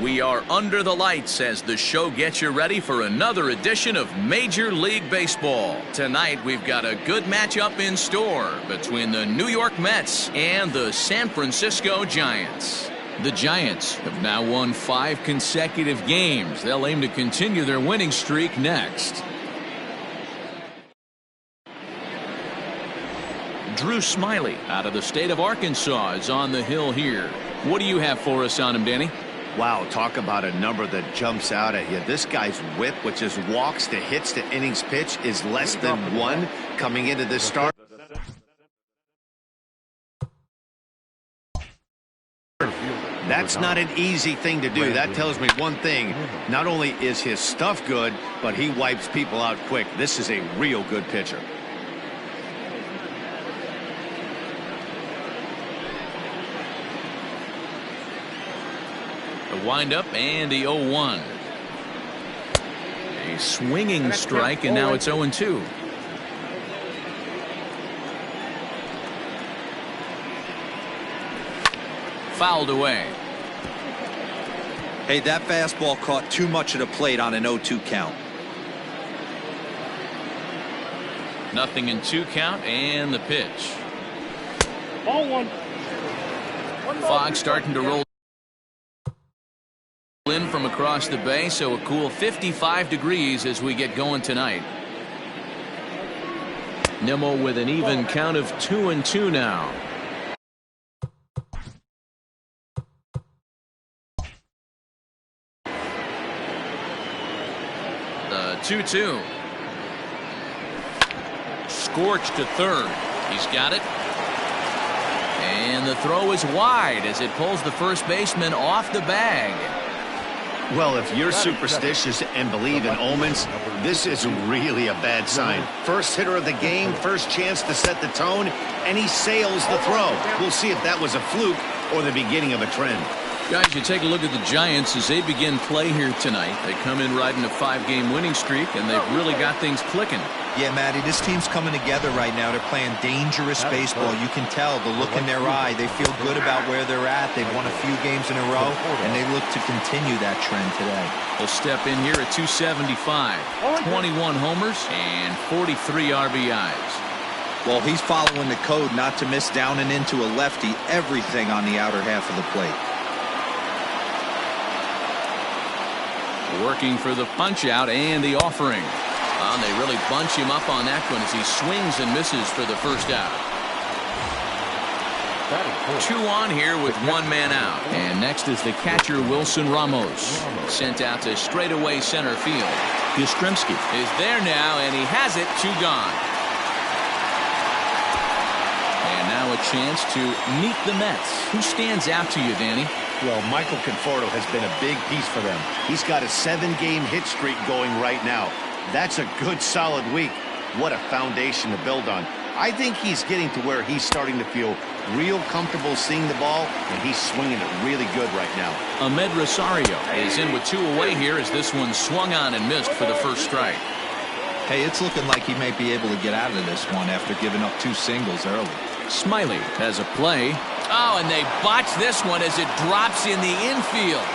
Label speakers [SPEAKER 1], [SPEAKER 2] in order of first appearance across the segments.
[SPEAKER 1] We are under the lights as the show gets you ready for another edition of Major League Baseball. Tonight, we've got a good matchup in store between the New York Mets and the San Francisco Giants. The Giants have now won 5 consecutive games. They'll aim to continue their winning streak next. Drew Smiley out of the state of Arkansas is on the hill here. What do you have for us on him, Danny?
[SPEAKER 2] Wow, talk about a number that jumps out at you. This guy's whip, which is walks to hits to innings pitch, is less than 1 coming into this start. That's not an easy thing to do. That tells me one thing. Not only is his stuff good, but he wipes people out quick. This is a real good pitcher.
[SPEAKER 1] The windup and the 0-1. A swinging strike, and now it's 0-2. Fouled away.
[SPEAKER 3] Hey, that fastball caught too much of the plate on an 0-2 count.
[SPEAKER 1] Nothing in 2 count, and the pitch.
[SPEAKER 4] Ball 1.
[SPEAKER 1] Fog starting to roll in from across the bay, so a cool 55 degrees as we get going tonight. Nimmo with an even count of 2-2 now. The 2-2. Scorched to third. He's got it. And the throw is wide as it pulls the first baseman off the bag.
[SPEAKER 2] Well, if you're superstitious and believe in omens, this is really a bad sign. First hitter of the game, first chance to set the tone, and he sails the throw. We'll see if that was a fluke or the beginning of a trend.
[SPEAKER 1] Guys, you take a look at the Giants as they begin play here tonight. They come in riding a 5-game winning streak, and they've really got things clicking.
[SPEAKER 3] Yeah, Matty, this team's coming together right now. They're playing dangerous baseball. You can tell the look in their eye. They feel good about where they're at. They've won a few games in a row, and they look to continue that trend today.
[SPEAKER 1] They'll step in here at 275, 21 homers, and 43 RBIs.
[SPEAKER 3] Well, he's following the code not to miss down and into a lefty, everything on the outer half of the plate.
[SPEAKER 1] Working for the punch out and the offering. They really bunch him up on that one as he swings and misses for the first out. 2 on here with 1 man out. And next is the catcher Wilson Ramos. Sent out to straightaway center field. Yastrzemski is there now, and he has it. 2 gone. And now a chance to meet the Mets. Who stands out to you, Danny?
[SPEAKER 2] Well, Michael Conforto has been a big piece for them. He's got a 7-game hit streak going right now. That's a good, solid week. What a foundation to build on. I think he's getting to where he's starting to feel real comfortable seeing the ball, and he's swinging it really good right now.
[SPEAKER 1] Ahmed Rosario is in with 2 away here as this one swung on and missed for the first strike.
[SPEAKER 3] Hey, it's looking like he might be able to get out of this one after giving up 2 singles early.
[SPEAKER 1] Smiley has a play. Oh, and they botch this one as it drops in the infield.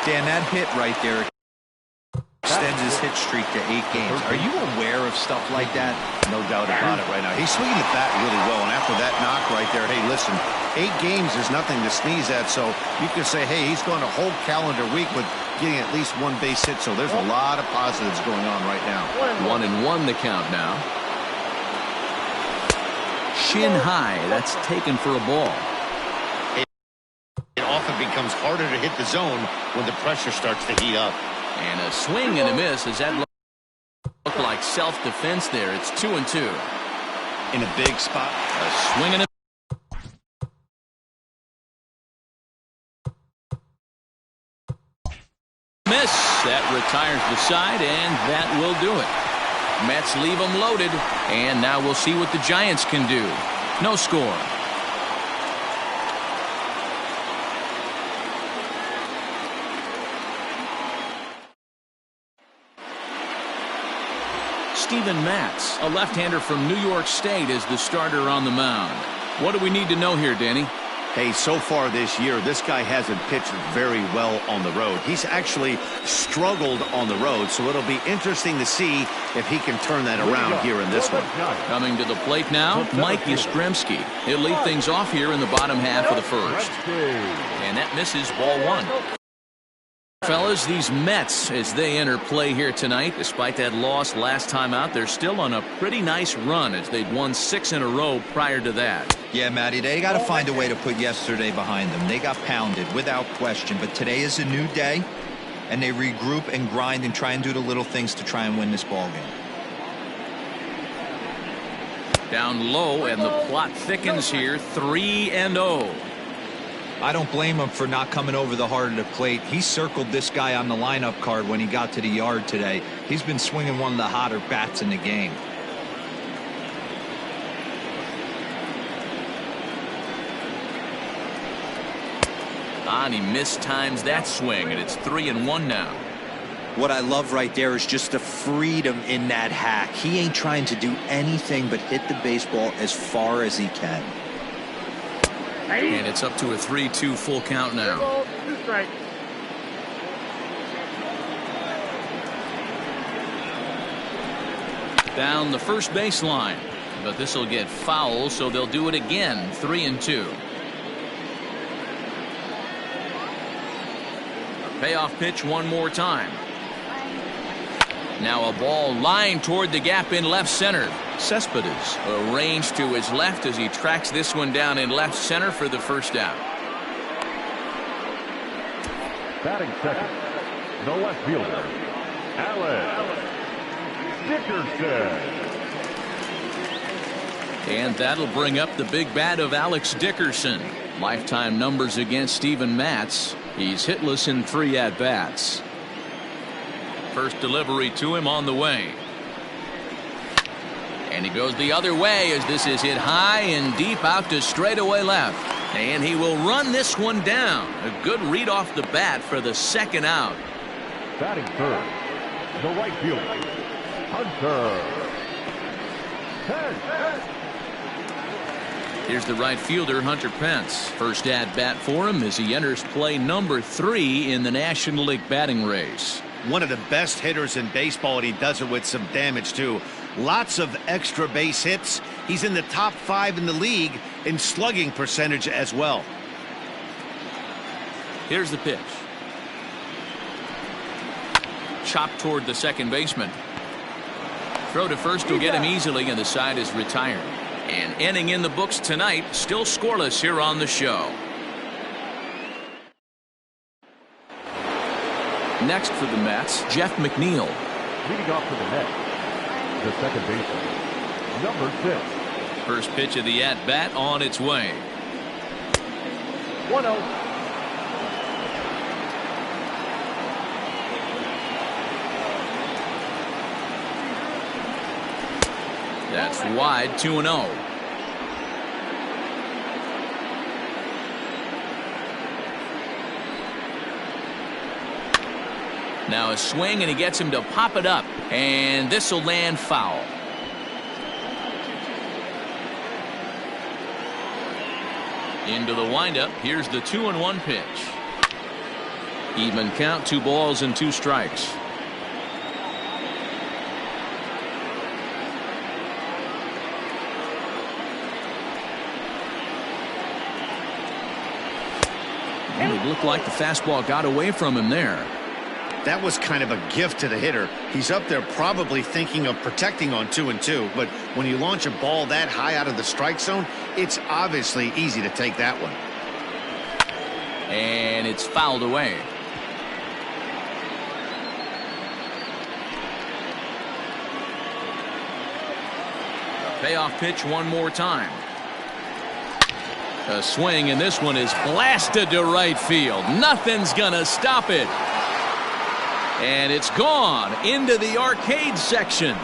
[SPEAKER 3] Dan, that hit right there extends his hit streak to 8 games. Are you aware of stuff like that?
[SPEAKER 2] No doubt about it right now. He's swinging the bat really well, and after that knock right there, hey, listen, 8 games is nothing to sneeze at, so you could say, hey, he's gone a whole calendar week with getting at least 1 base hit, so there's a lot of positives going on right now.
[SPEAKER 1] 1-1 the count now. Shin high, that's taken for a ball.
[SPEAKER 2] It often becomes harder to hit the zone when the pressure starts to heat up.
[SPEAKER 1] And a swing and a miss as that looked like self-defense there. It's 2-2.
[SPEAKER 2] In a big spot.
[SPEAKER 1] A swing and a miss. That retires the side, and that will do it. Mets leave them loaded, and now we'll see what the Giants can do. No score. Steven Matz, a left-hander from New York State, is the starter on the mound. What do we need to know here, Danny?
[SPEAKER 2] Hey, so far this year, this guy hasn't pitched very well on the road. He's actually struggled on the road, so it'll be interesting to see if he can turn that around here in this one.
[SPEAKER 1] Coming to the plate now, Mike Yastrzemski. He'll lead things off here in the bottom half of the first. And that misses, ball one. Fellas, these Mets, as they enter play here tonight, despite that loss last time out, they're still on a pretty nice run as they'd won 6 in a row prior to that.
[SPEAKER 3] Yeah, Matty, they got to find a way to put yesterday behind them. They got pounded without question, but today is a new day, and they regroup and grind and try and do the little things to try and win this ball game.
[SPEAKER 1] Down low, and the plot thickens here, 3-0.
[SPEAKER 3] I don't blame him for not coming over the heart of the plate. He circled this guy on the lineup card when he got to the yard today. He's been swinging one of the hotter bats in the game.
[SPEAKER 1] And he mistimes that swing, and it's 3-1 now.
[SPEAKER 3] What I love right there is just the freedom in that hack. He ain't trying to do anything but hit the baseball as far as he can.
[SPEAKER 1] And it's up to a 3-2 full count now. Down the first baseline, but this will get foul, so they'll do it again. 3-2. A payoff pitch one more time. Now a ball lined toward the gap in left center. Cespedes arranged to his left as he tracks this one down in left center for the first out.
[SPEAKER 5] Batting second, the left fielder, Alex Dickerson.
[SPEAKER 1] And that'll bring up the big bat of Alex Dickerson. Lifetime numbers against Steven Matz. He's hitless in 3 at-bats. First delivery to him on the way. And he goes the other way as this is hit high and deep out to straightaway left. And he will run this one down. A good read off the bat for the second out.
[SPEAKER 5] Batting third, the right fielder, Hunter.
[SPEAKER 1] Here's the right fielder, Hunter Pence. First at bat for him as he enters play number 3 in the National League batting race.
[SPEAKER 2] One of the best hitters in baseball, and he does it with some damage too. Lots of extra base hits. He's in the top 5 in the league in slugging percentage as well.
[SPEAKER 1] Here's the pitch. Chopped toward the second baseman. Throw to first will get him easily, and the side is retired. And inning in the books tonight, still scoreless here on the show. Next for the Mets, Jeff McNeil.
[SPEAKER 5] Leading off for the Mets, the second baseman, number 6.
[SPEAKER 1] First pitch of the at-bat on its way.
[SPEAKER 5] 1-0.
[SPEAKER 1] That's wide, 2-0. Now a swing, and he gets him to pop it up, and this will land foul. Into the windup. Here's the 2-1 pitch. Even count, 2 balls and 2 strikes. And it looked like the fastball got away from him there.
[SPEAKER 2] That was kind of a gift to the hitter. He's up there probably thinking of protecting on 2-2, but when you launch a ball that high out of the strike zone, it's obviously easy to take that one.
[SPEAKER 1] And it's fouled away. A payoff pitch one more time. A swing, and this one is blasted to right field. Nothing's gonna stop it. And it's gone into the arcade section.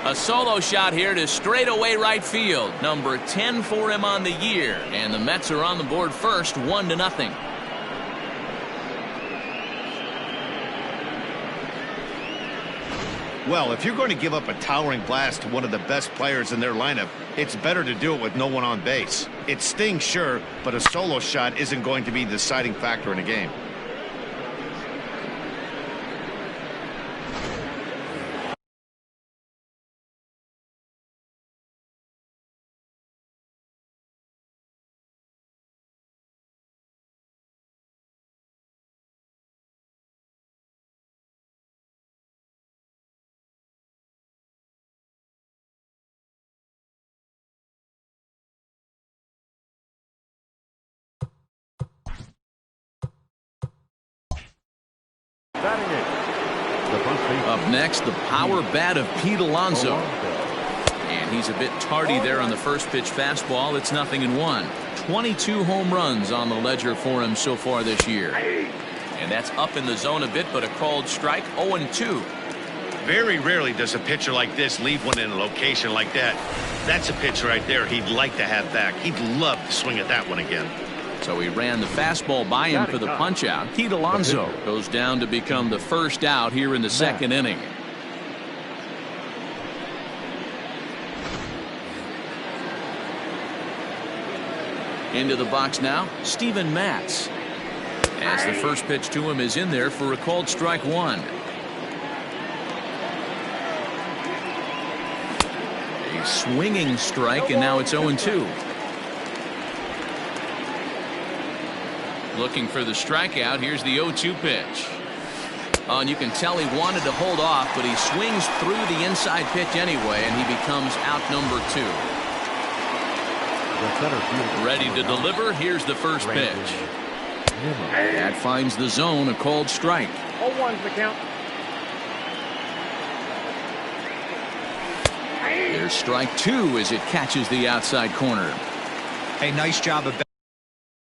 [SPEAKER 1] A solo shot here to straightaway right field. Number 10 for him on the year. And the Mets are on the board first, 1-0.
[SPEAKER 2] Well, if you're going to give up a towering blast to one of the best players in their lineup, it's better to do it with no one on base. It stings, sure, but a solo shot isn't going to be the deciding factor in a game.
[SPEAKER 1] Up next, the power bat of Pete Alonso. And he's a bit tardy there on the first pitch fastball. It's 0-1. 22 home runs on the ledger for him so far this year. And that's up in the zone a bit, but a called strike. 0-2.
[SPEAKER 2] Very rarely does a pitcher like this leave one in a location like that. That's a pitch right there he'd like to have back. He'd love to swing at that one again.
[SPEAKER 1] So he ran the fastball by him for the punch out. Pete Alonso goes down to become the first out here in the second inning. Into the box now, Steven Matz. As the first pitch to him is in there for a called strike one. A swinging strike, and now it's 0-2. Looking for the strikeout. Here's the 0-2 pitch. Oh, and you can tell he wanted to hold off, but he swings through the inside pitch anyway, and he becomes out number 2. Ready to deliver. Here's the first pitch. That finds the zone, a called strike.
[SPEAKER 4] 0-1's the count.
[SPEAKER 1] There's strike 2 as it catches the outside corner.
[SPEAKER 3] Hey, nice job of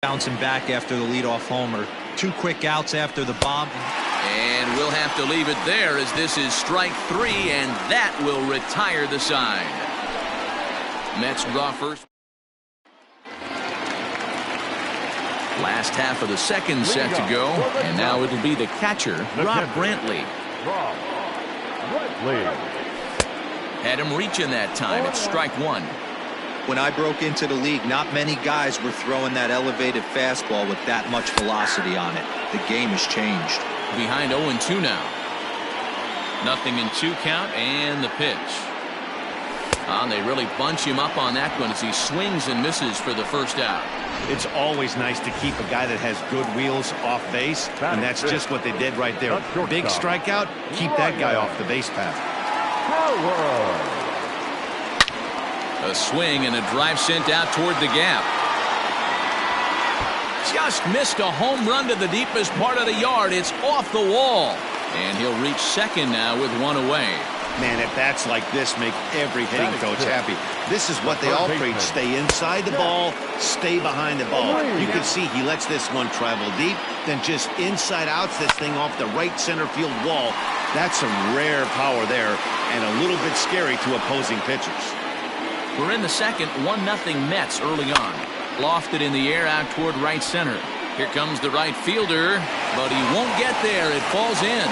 [SPEAKER 3] bouncing back after the leadoff homer. 2 quick outs after the bomb.
[SPEAKER 1] And we'll have to leave it there as this is strike 3, and that will retire the side. Mets draw first. Last half of the second set to go, and now it'll be the catcher, Rob Brantley. Had him reaching that time. It's strike 1.
[SPEAKER 3] When I broke into the league, not many guys were throwing that elevated fastball with that much velocity on it. The game has changed.
[SPEAKER 1] Behind 0-2 now. 0-2 count, and the pitch. And they really bunch him up on that one as he swings and misses for the first out.
[SPEAKER 2] It's always nice to keep a guy that has good wheels off base, and that's just what they did right there. Big strikeout, keep that guy off the base path.
[SPEAKER 1] A swing and a drive sent out toward the gap. Just missed a home run to the deepest part of the yard. It's off the wall. And he'll reach second now with one away.
[SPEAKER 2] Man, at bats like this make every hitting coach happy. This is what they all preach. Stay inside the ball, stay behind the ball. You can see he lets this one travel deep, then just inside outs this thing off the right center field wall. That's some rare power there and a little bit scary to opposing pitchers.
[SPEAKER 1] We're in the second, 1-0 Mets early on. Lofted in the air out toward right center. Here comes the right fielder, but he won't get there. It falls in.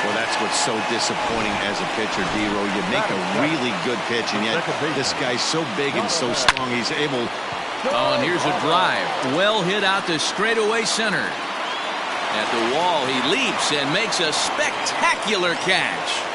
[SPEAKER 2] Well, that's what's so disappointing as a pitcher, D-Row. You make a really good pitch, and yet this guy's so big and so strong, he's able...
[SPEAKER 1] Oh, and here's a drive. Well hit out to straightaway center. At the wall, he leaps and makes a spectacular catch.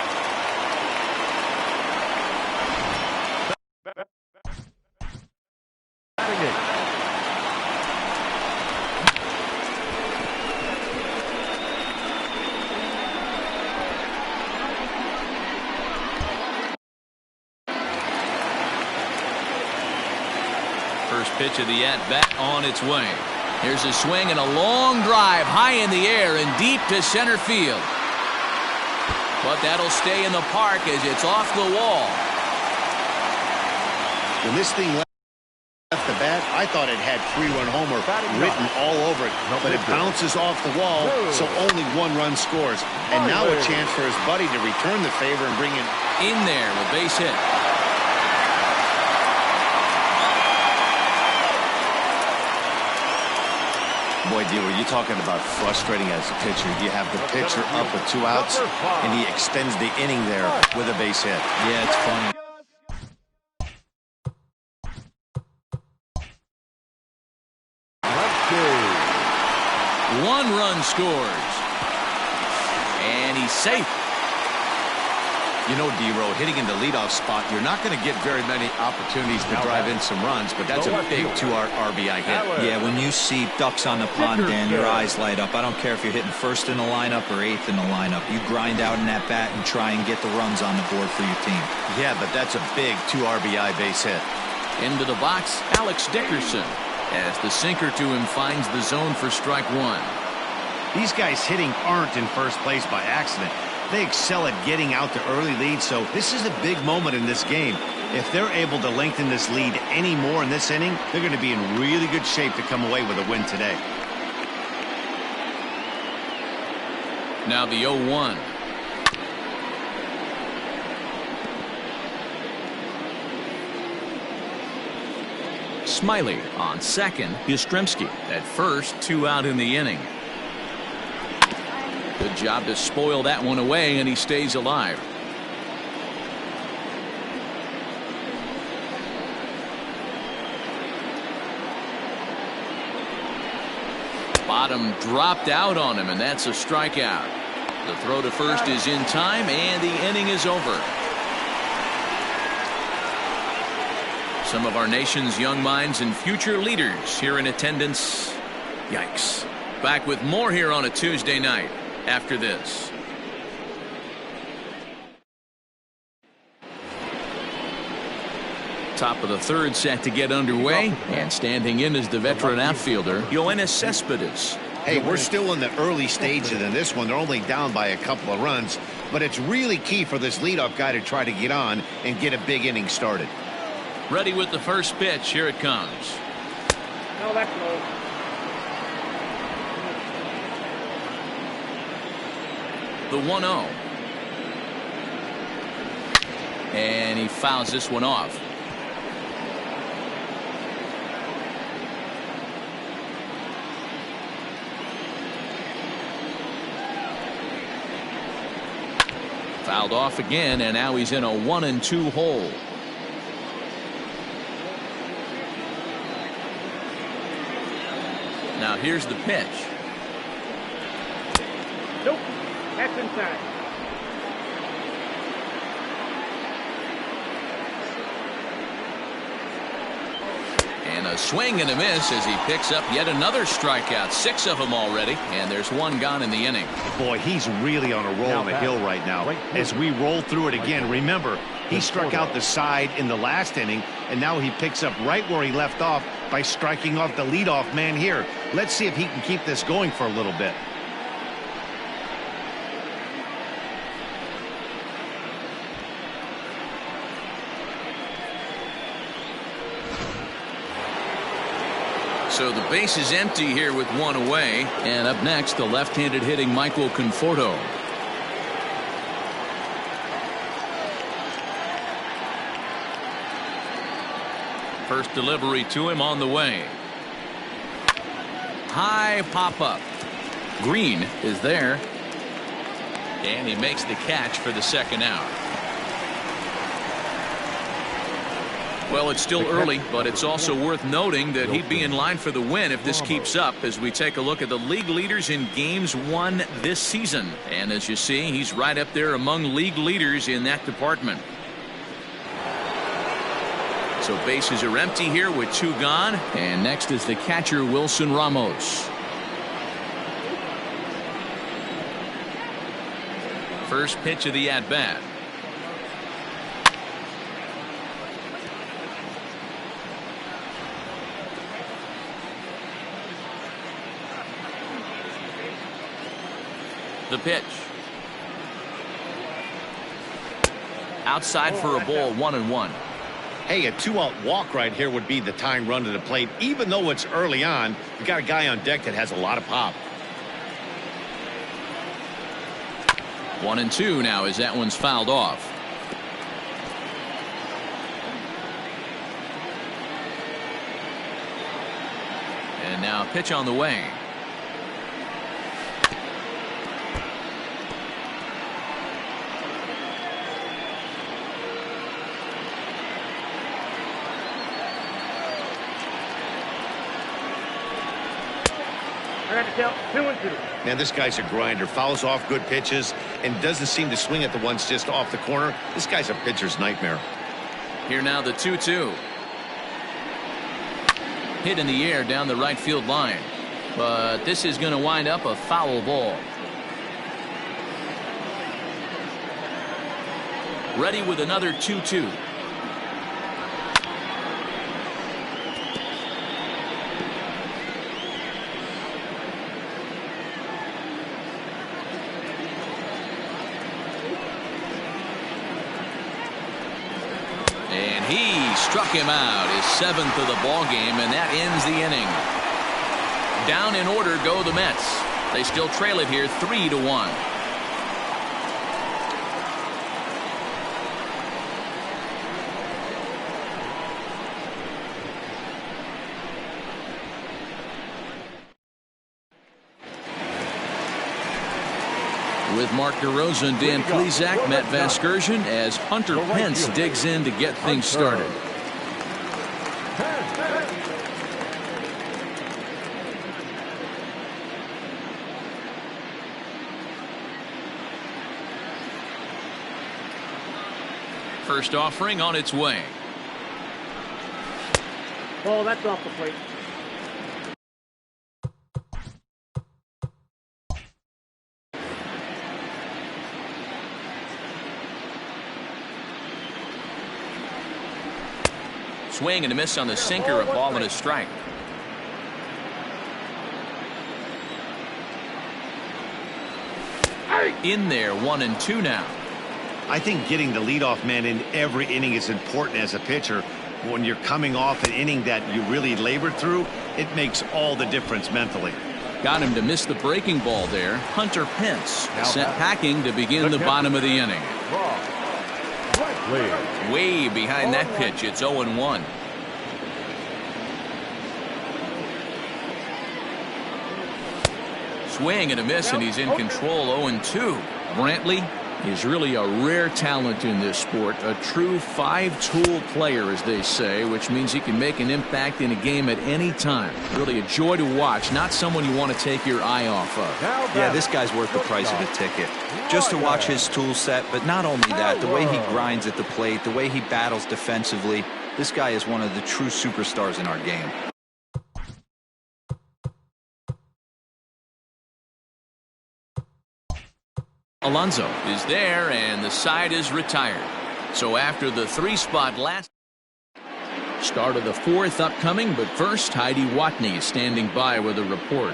[SPEAKER 1] First pitch of the at-bat on its way. Here's a swing and a long drive high in the air and deep to center field. But that'll stay in the park as it's off the wall.
[SPEAKER 2] When this thing left the bat, I thought it had 3-run homer written all over it. But it bounces off the wall, so only 1 run scores. And now a chance for his buddy to return the favor and bring it
[SPEAKER 1] in there with base hit.
[SPEAKER 2] Boy, D-Roy, you're talking about frustrating as a pitcher. You have the pitcher up with 2 outs, and he extends the inning there with a base hit.
[SPEAKER 3] Yeah, it's funny.
[SPEAKER 1] One run scores. And he's safe.
[SPEAKER 2] You know, D-Roy, hitting in the leadoff spot, you're not going to get very many opportunities to drive in some runs, but that's a big 2 RBI hit.
[SPEAKER 3] Yeah, when you see ducks on the pond, Dan, your eyes light up. I don't care if you're hitting first in the lineup or 8th in the lineup. You grind out in that bat and try and get the runs on the board for your team.
[SPEAKER 2] Yeah, but that's a big 2 RBI base hit.
[SPEAKER 1] Into the box, Alex Dickerson, as the sinker to him finds the zone for strike 1.
[SPEAKER 2] These guys hitting aren't in first place by accident. They excel at getting out to early leads, so this is a big moment in this game. If they're able to lengthen this lead any more in this inning, they're going to be in really good shape to come away with a win today.
[SPEAKER 1] Now the 0-1. Smiley on second. Yastrzemski at first, 2 out in the inning. Good job to spoil that one away, and he stays alive. Bottom dropped out on him, and that's a strikeout. The throw to first is in time, and the inning is over. Some of our nation's young minds and future leaders here in attendance. Yikes. Back with more here on a Tuesday night after this. Top of the third set to get underway, and standing in is the veteran outfielder Yoenis Cespedes.
[SPEAKER 2] Hey, we're still in the early stages in this one. They're only down by a couple of runs, but it's really key for this leadoff guy to try to get on and get a big inning started.
[SPEAKER 1] Ready with the first pitch. Here it comes.
[SPEAKER 4] No, that's low.
[SPEAKER 1] The 1-0. And he fouls this one off. Fouled off again, and now he's in a 1-2 hole. Now here's the pitch.
[SPEAKER 4] Nope. That's inside.
[SPEAKER 1] And a swing and a miss as he picks up yet another strikeout. 6 of them already, and there's 1 gone in the inning.
[SPEAKER 2] Boy, he's really on a roll on the hill right now. As we roll through it again, remember, he struck out the side in the last inning, and now he picks up right where he left off by striking off the leadoff man here. Let's see if he can keep this going for a little bit. So the base is empty here with 1 away.
[SPEAKER 1] And up next, the left-handed hitting Michael Conforto. First delivery to him on the way. High pop-up. Green is there. And he makes the catch for the second out. Well, it's still early, but it's also worth noting that he'd be in line for the win if this keeps up as we take a look at the league leaders in games won this season. And as you see, he's right up there among league leaders in that department. So bases are empty here with 2 gone. And next is the catcher, Wilson Ramos. First pitch of the at-bat. The pitch. Outside for a ball, 1-1.
[SPEAKER 2] Hey, a 2-out walk right here would be the tying run to the plate. Even though it's early on, you got a guy on deck that has a lot of pop.
[SPEAKER 1] 1-2 now as that one's fouled off. And now pitch on the way.
[SPEAKER 4] I got to count 2-2.
[SPEAKER 2] Man, this guy's a grinder. Fouls off good pitches and doesn't seem to swing at the ones just off the corner. This guy's a pitcher's nightmare.
[SPEAKER 1] Here now the 2-2. Hit in the air down the right field line. But this is going to wind up a foul ball. Ready with another 2-2. And he struck him out, his 7th of the ball game, and that ends the inning. Down in order go the Mets. They still trail it here 3-1. With Mark DeRosa and Dan Plesac, Matt Vasgersian as Hunter Pence digs in to get things started. First offering on its way.
[SPEAKER 4] Oh, that's off the plate.
[SPEAKER 1] Swing and a miss on the sinker, a ball and a strike. In there, 1-2 now.
[SPEAKER 2] I think getting the leadoff man in every inning is important as a pitcher. When you're coming off an inning that you really labored through, it makes all the difference mentally.
[SPEAKER 1] Got him to miss the breaking ball there. Hunter Pence sent packing to begin the bottom of the inning. Way behind that pitch. It's 0-1. Swing and a miss, and he's in control. 0-2. Brantley is really a rare talent in this sport. A true five-tool player, as they say, which means he can make an impact in a game at any time. Really a joy to watch. Not someone you want to take your eye off of.
[SPEAKER 3] Yeah, this guy's worth the price of a ticket. Just to watch his tool set, but not only that, the way he grinds at the plate, the way he battles defensively. This guy is one of the true superstars in our game.
[SPEAKER 1] Alonso is there, and the side is retired. So after the 3-spot last start of the 4th upcoming, but first Heidi Watney is standing by with a report.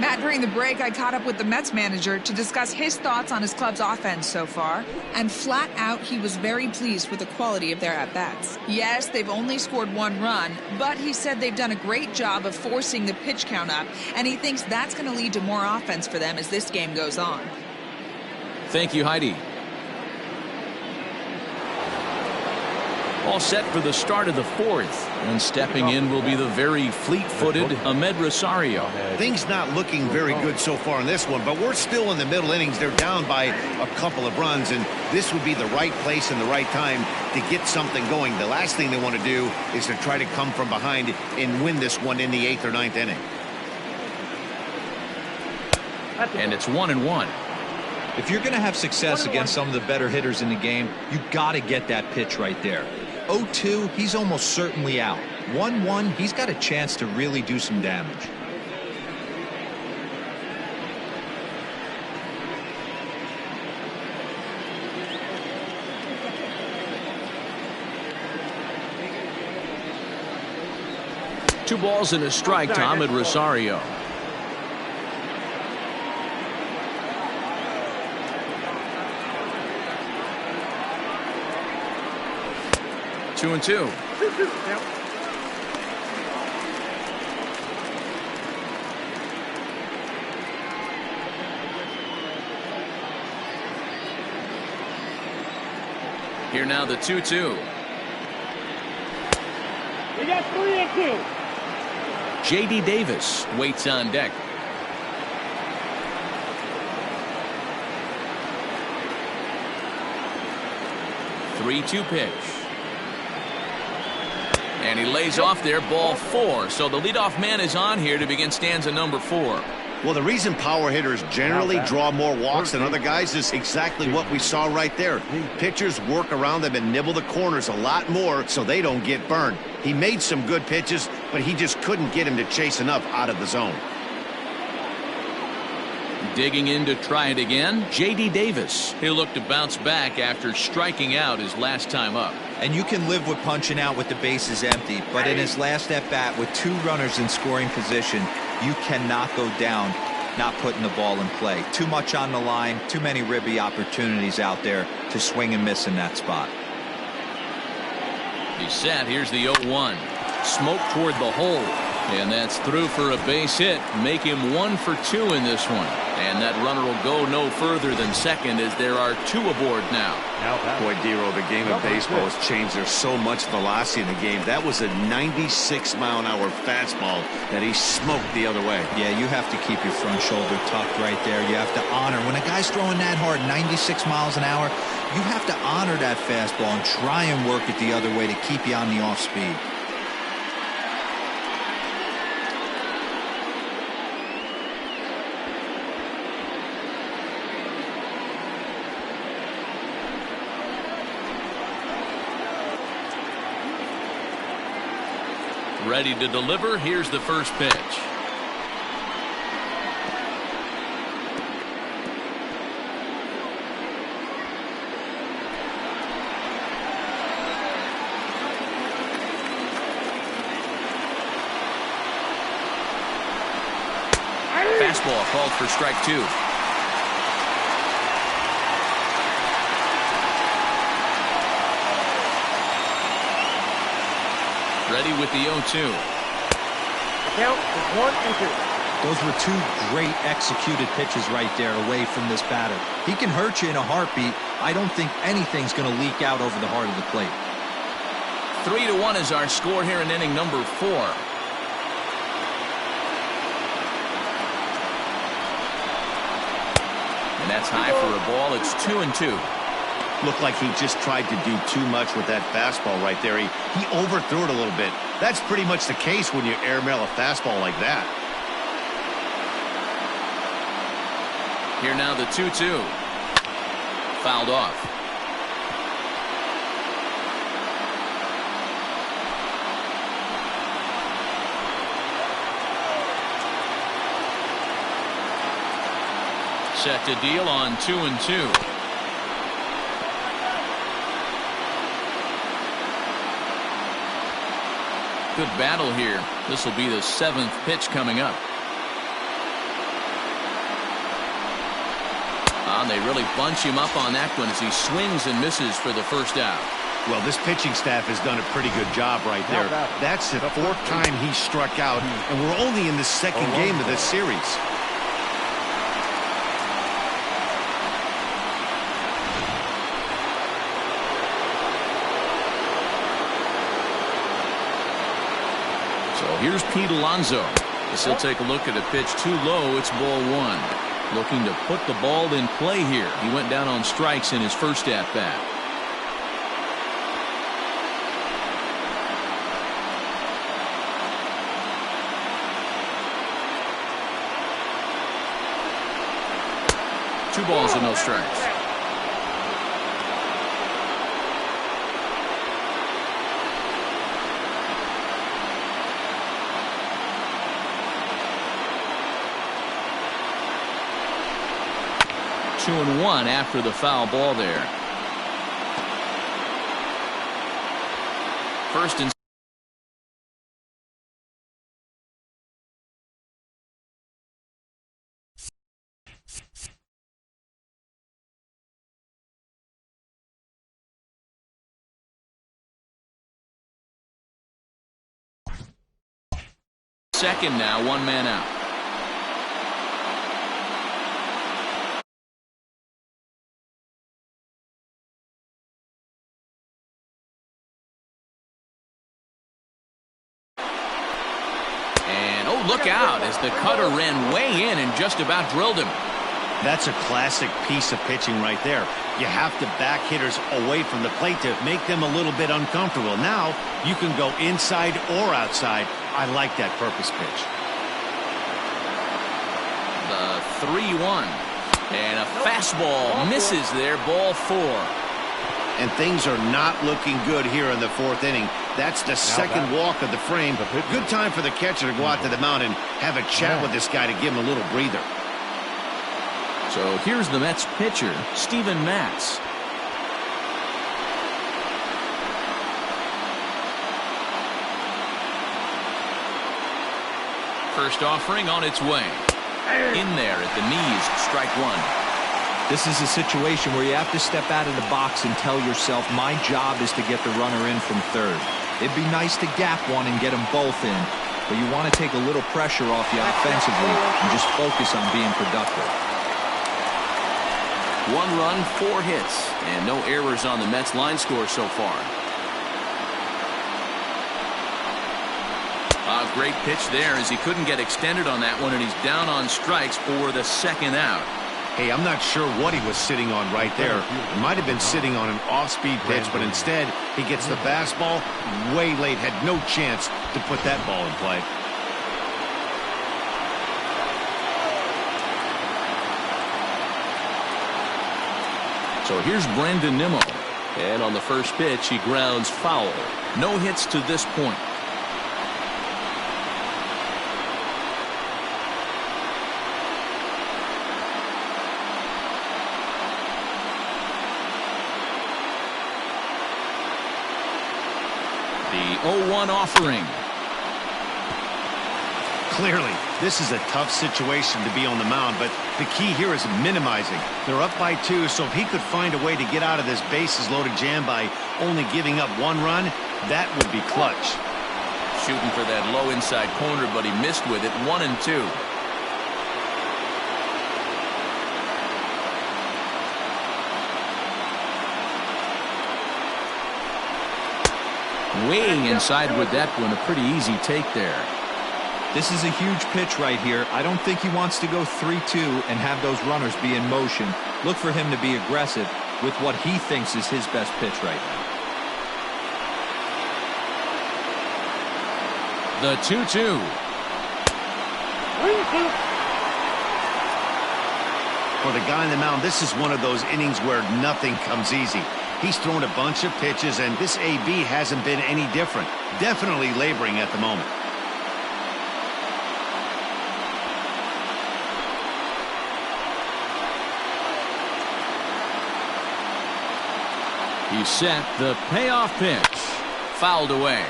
[SPEAKER 6] Matt, during the break, I caught up with the Mets manager to discuss his thoughts on his club's offense so far. And flat out, he was very pleased with the quality of their at-bats. Yes, they've only scored 1 run, but he said they've done a great job of forcing the pitch count up, and he thinks that's going to lead to more offense for them as this game goes on.
[SPEAKER 1] Thank you, Heidi. All set for the start of the 4th. And stepping in will be the very fleet-footed Ahmed Rosario.
[SPEAKER 2] Things not looking very good so far in this one, but we're still in the middle innings. They're down by a couple of runs, and this would be the right place and the right time to get something going. The last thing they want to do is to try to come from behind and win this one in the 8th or 9th inning.
[SPEAKER 1] And it's 1-1.
[SPEAKER 3] If you're going to have success against some of the better hitters in the game, you got to get that pitch right there. 0-2, he's almost certainly out. 1-1, he's got a chance to really do some damage.
[SPEAKER 1] Two balls and a strike to Ahmed Rosario. Two and two. Here now the 2-2.
[SPEAKER 4] We got 3-2.
[SPEAKER 1] J.D. Davis waits on deck. And he lays off there, ball 4. So the leadoff man is on here to begin stanza number 4.
[SPEAKER 2] Well, the reason power hitters generally draw more walks than other guys is exactly what we saw right there. Pitchers work around them and nibble the corners a lot more so they don't get burned. He made some good pitches, but he just couldn't get him to chase enough out of the zone.
[SPEAKER 1] Digging in to try it again, J.D. Davis. He'll look to bounce back after striking out his last time up.
[SPEAKER 3] And you can live with punching out with the bases empty, but in his last at-bat with 2 runners in scoring position, you cannot go down not putting the ball in play. Too much on the line, too many ribby opportunities out there to swing and miss in that spot.
[SPEAKER 1] He's set. Here's the 0-1. Smoke toward the hole. And that's through for a base hit. Make him 1 for 2 in this one. And that runner will go no further than second as there are 2 aboard now.
[SPEAKER 2] Boy, Dero, the game of baseball has changed. There's so much velocity in the game. That was a 96-mile-an-hour fastball that he smoked the other way.
[SPEAKER 3] Yeah, you have to keep your front shoulder tucked right there. You have to honor. When a guy's throwing that hard, 96 miles an hour, you have to honor that fastball and try and work it the other way to keep you on the off speed.
[SPEAKER 1] Ready to deliver. Here's the first pitch. Fastball called for strike 2. Ready with the 0-2.
[SPEAKER 4] The count is 1 and 2.
[SPEAKER 3] Those were 2 great executed pitches right there away from this batter. He can hurt you in a heartbeat. I don't think anything's going to leak out over the heart of the plate.
[SPEAKER 1] 3-1 is our score here in inning number 4. And that's high for a ball. It's 2-2.
[SPEAKER 2] Looked like he just tried to do too much with that fastball right there. He overthrew it a little bit. That's pretty much the case when you airmail a fastball like that.
[SPEAKER 1] Here now the 2-2. Fouled off. Set to deal on 2-2. Good battle here. This will be the 7th pitch coming up. And they really bunch him up on that one as he swings and misses for the first out.
[SPEAKER 2] Well, this pitching staff has done a pretty good job right there. That's the 4th time he struck out, and we're only in the 2nd game of this series.
[SPEAKER 1] So here's Pete Alonso. As he'll take a look at a pitch too low. It's ball 1. Looking to put the ball in play here. He went down on strikes in his first at-bat. Two balls and no strikes. Two and one after the foul ball there. First and second now, 1 man out. And oh, look out as the cutter ran way in and just about drilled him.
[SPEAKER 2] That's a classic piece of pitching right there. You have to back hitters away from the plate to make them a little bit uncomfortable. Now you can go inside or outside. I like that purpose pitch.
[SPEAKER 1] The 3-1. And a fastball misses there, ball 4.
[SPEAKER 2] And things are not looking good here in the 4th inning. That's the second walk of the frame. Good time for the catcher to go out to the mound and have a chat with this guy to give him a little breather.
[SPEAKER 1] So here's the Mets pitcher, Steven Matz. First offering on its way. In there at the knees, strike 1.
[SPEAKER 3] This is a situation where you have to step out of the box and tell yourself, my job is to get the runner in from third. It'd be nice to gap one and get them both in, but you want to take a little pressure off you offensively and just focus on being productive.
[SPEAKER 1] 1 run, 4 hits, and no errors on the Mets line score so far. A great pitch there as he couldn't get extended on that one, and he's down on strikes for the 2nd out.
[SPEAKER 2] Hey, I'm not sure what he was sitting on right there. He might have been sitting on an off-speed pitch, but instead he gets the fastball way late. Had no chance to put that ball in play.
[SPEAKER 1] So here's Brandon Nimmo. And on the first pitch, he grounds foul. No hits to this point. The 0-1 offering.
[SPEAKER 2] Clearly, this is a tough situation to be on the mound, but the key here is minimizing. They're up by 2, so if he could find a way to get out of this bases-loaded jam by only giving up 1 run, that would be clutch.
[SPEAKER 1] Shooting for that low inside corner, but he missed with it. 1-2. Weighing inside with that one, a pretty easy take there.
[SPEAKER 3] This is a huge pitch right here. I don't think he wants to go 3-2 and have those runners be in motion. Look for him to be aggressive with what he thinks is his best pitch right now.
[SPEAKER 1] The 2-2.
[SPEAKER 2] For the guy on the mound, this is one of those innings where nothing comes easy. He's thrown a bunch of pitches, and this AB hasn't been any different. Definitely laboring at the moment.
[SPEAKER 1] He set the payoff pitch. Fouled away.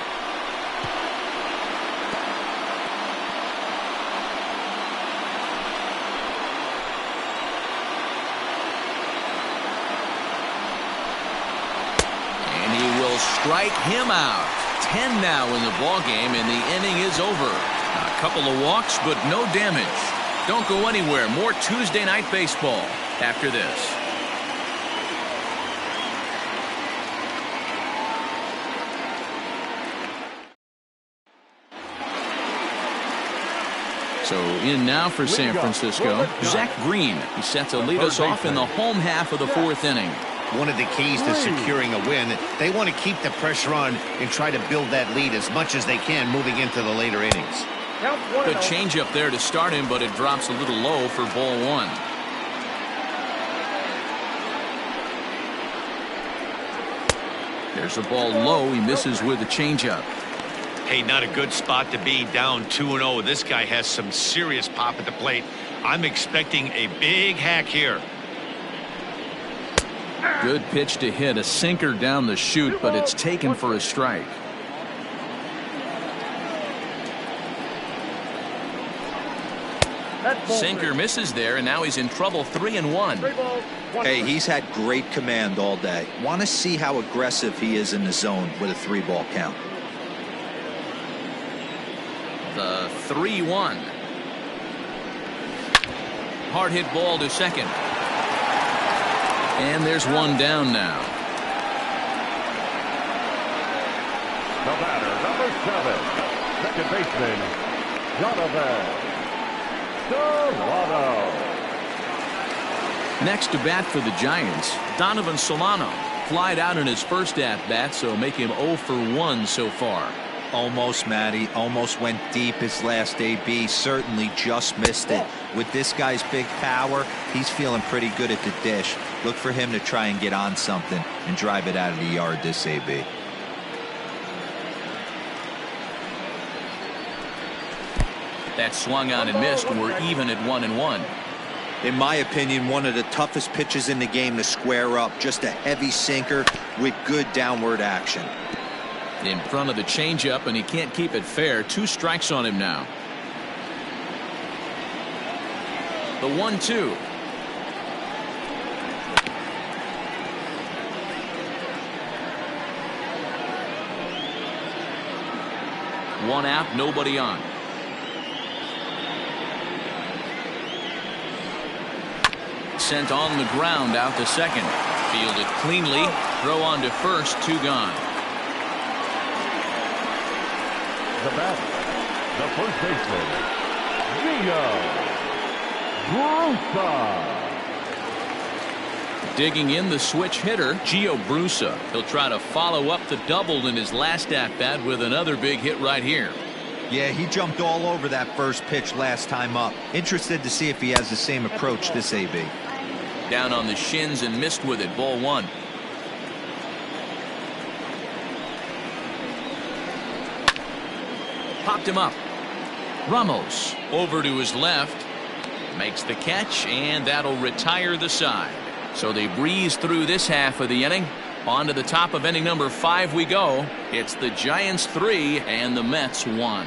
[SPEAKER 1] And he will strike him out. 10 now in the ball game, and the inning is over. A couple of walks, but no damage. Don't go anywhere. More Tuesday night baseball after this. So in now for San Francisco, Zach Green. He set to lead us off in the home half of the 4th inning.
[SPEAKER 2] One of the keys to securing a win, they want to keep the pressure on and try to build that lead as much as they can moving into the later innings.
[SPEAKER 1] Good changeup there to start him, but it drops a little low for ball 1. There's a ball low. He misses with a changeup.
[SPEAKER 2] Hey, not a good spot to be, down 2-0. This guy has some serious pop at the plate. I'm expecting a big hack here.
[SPEAKER 1] Good pitch to hit, a sinker down the chute, but it's taken for a strike. Sinker misses there, and now he's in trouble. 3-1.
[SPEAKER 3] Hey, he's had great command all day. Want to see how aggressive he is in the zone with a 3-ball count.
[SPEAKER 1] The 3-1. Hard hit ball to second. And there's one down now.
[SPEAKER 5] The batter, number 7, second baseman, Jonathan Serrano.
[SPEAKER 1] Next to bat for the Giants, Donovan Solano. Flied out in his first at-bat, so make him 0 for 1 so far.
[SPEAKER 3] Almost, Matty. Almost went deep his last AB. Certainly just missed it. With this guy's big power, he's feeling pretty good at the dish. Look for him to try and get on something and drive it out of the yard this AB.
[SPEAKER 1] That swung on and missed. We're even at 1-1.
[SPEAKER 3] In my opinion, one of the toughest pitches in the game to square up. Just a heavy sinker with good downward action.
[SPEAKER 1] In front of the changeup, and he can't keep it fair. 2 strikes on him now. The 1-2. One out, nobody on. Sent on the ground out to second. Fielded cleanly. Throw on to first. 2 gone.
[SPEAKER 5] The batter, the first baseman, Gio Brusa.
[SPEAKER 1] Digging in the switch hitter, Gio Brusa. He'll try to follow up the double in his last at-bat with another big hit right here.
[SPEAKER 3] Yeah, he jumped all over that first pitch last time up. Interested to see if he has the same approach this AB.
[SPEAKER 1] Down on the shins and missed with it. Ball 1. Popped him up. Ramos over to his left. Makes the catch, and that'll retire the side. So they breeze through this half of the inning. On to the top of inning number 5 we go. It's the Giants 3 and the Mets 1.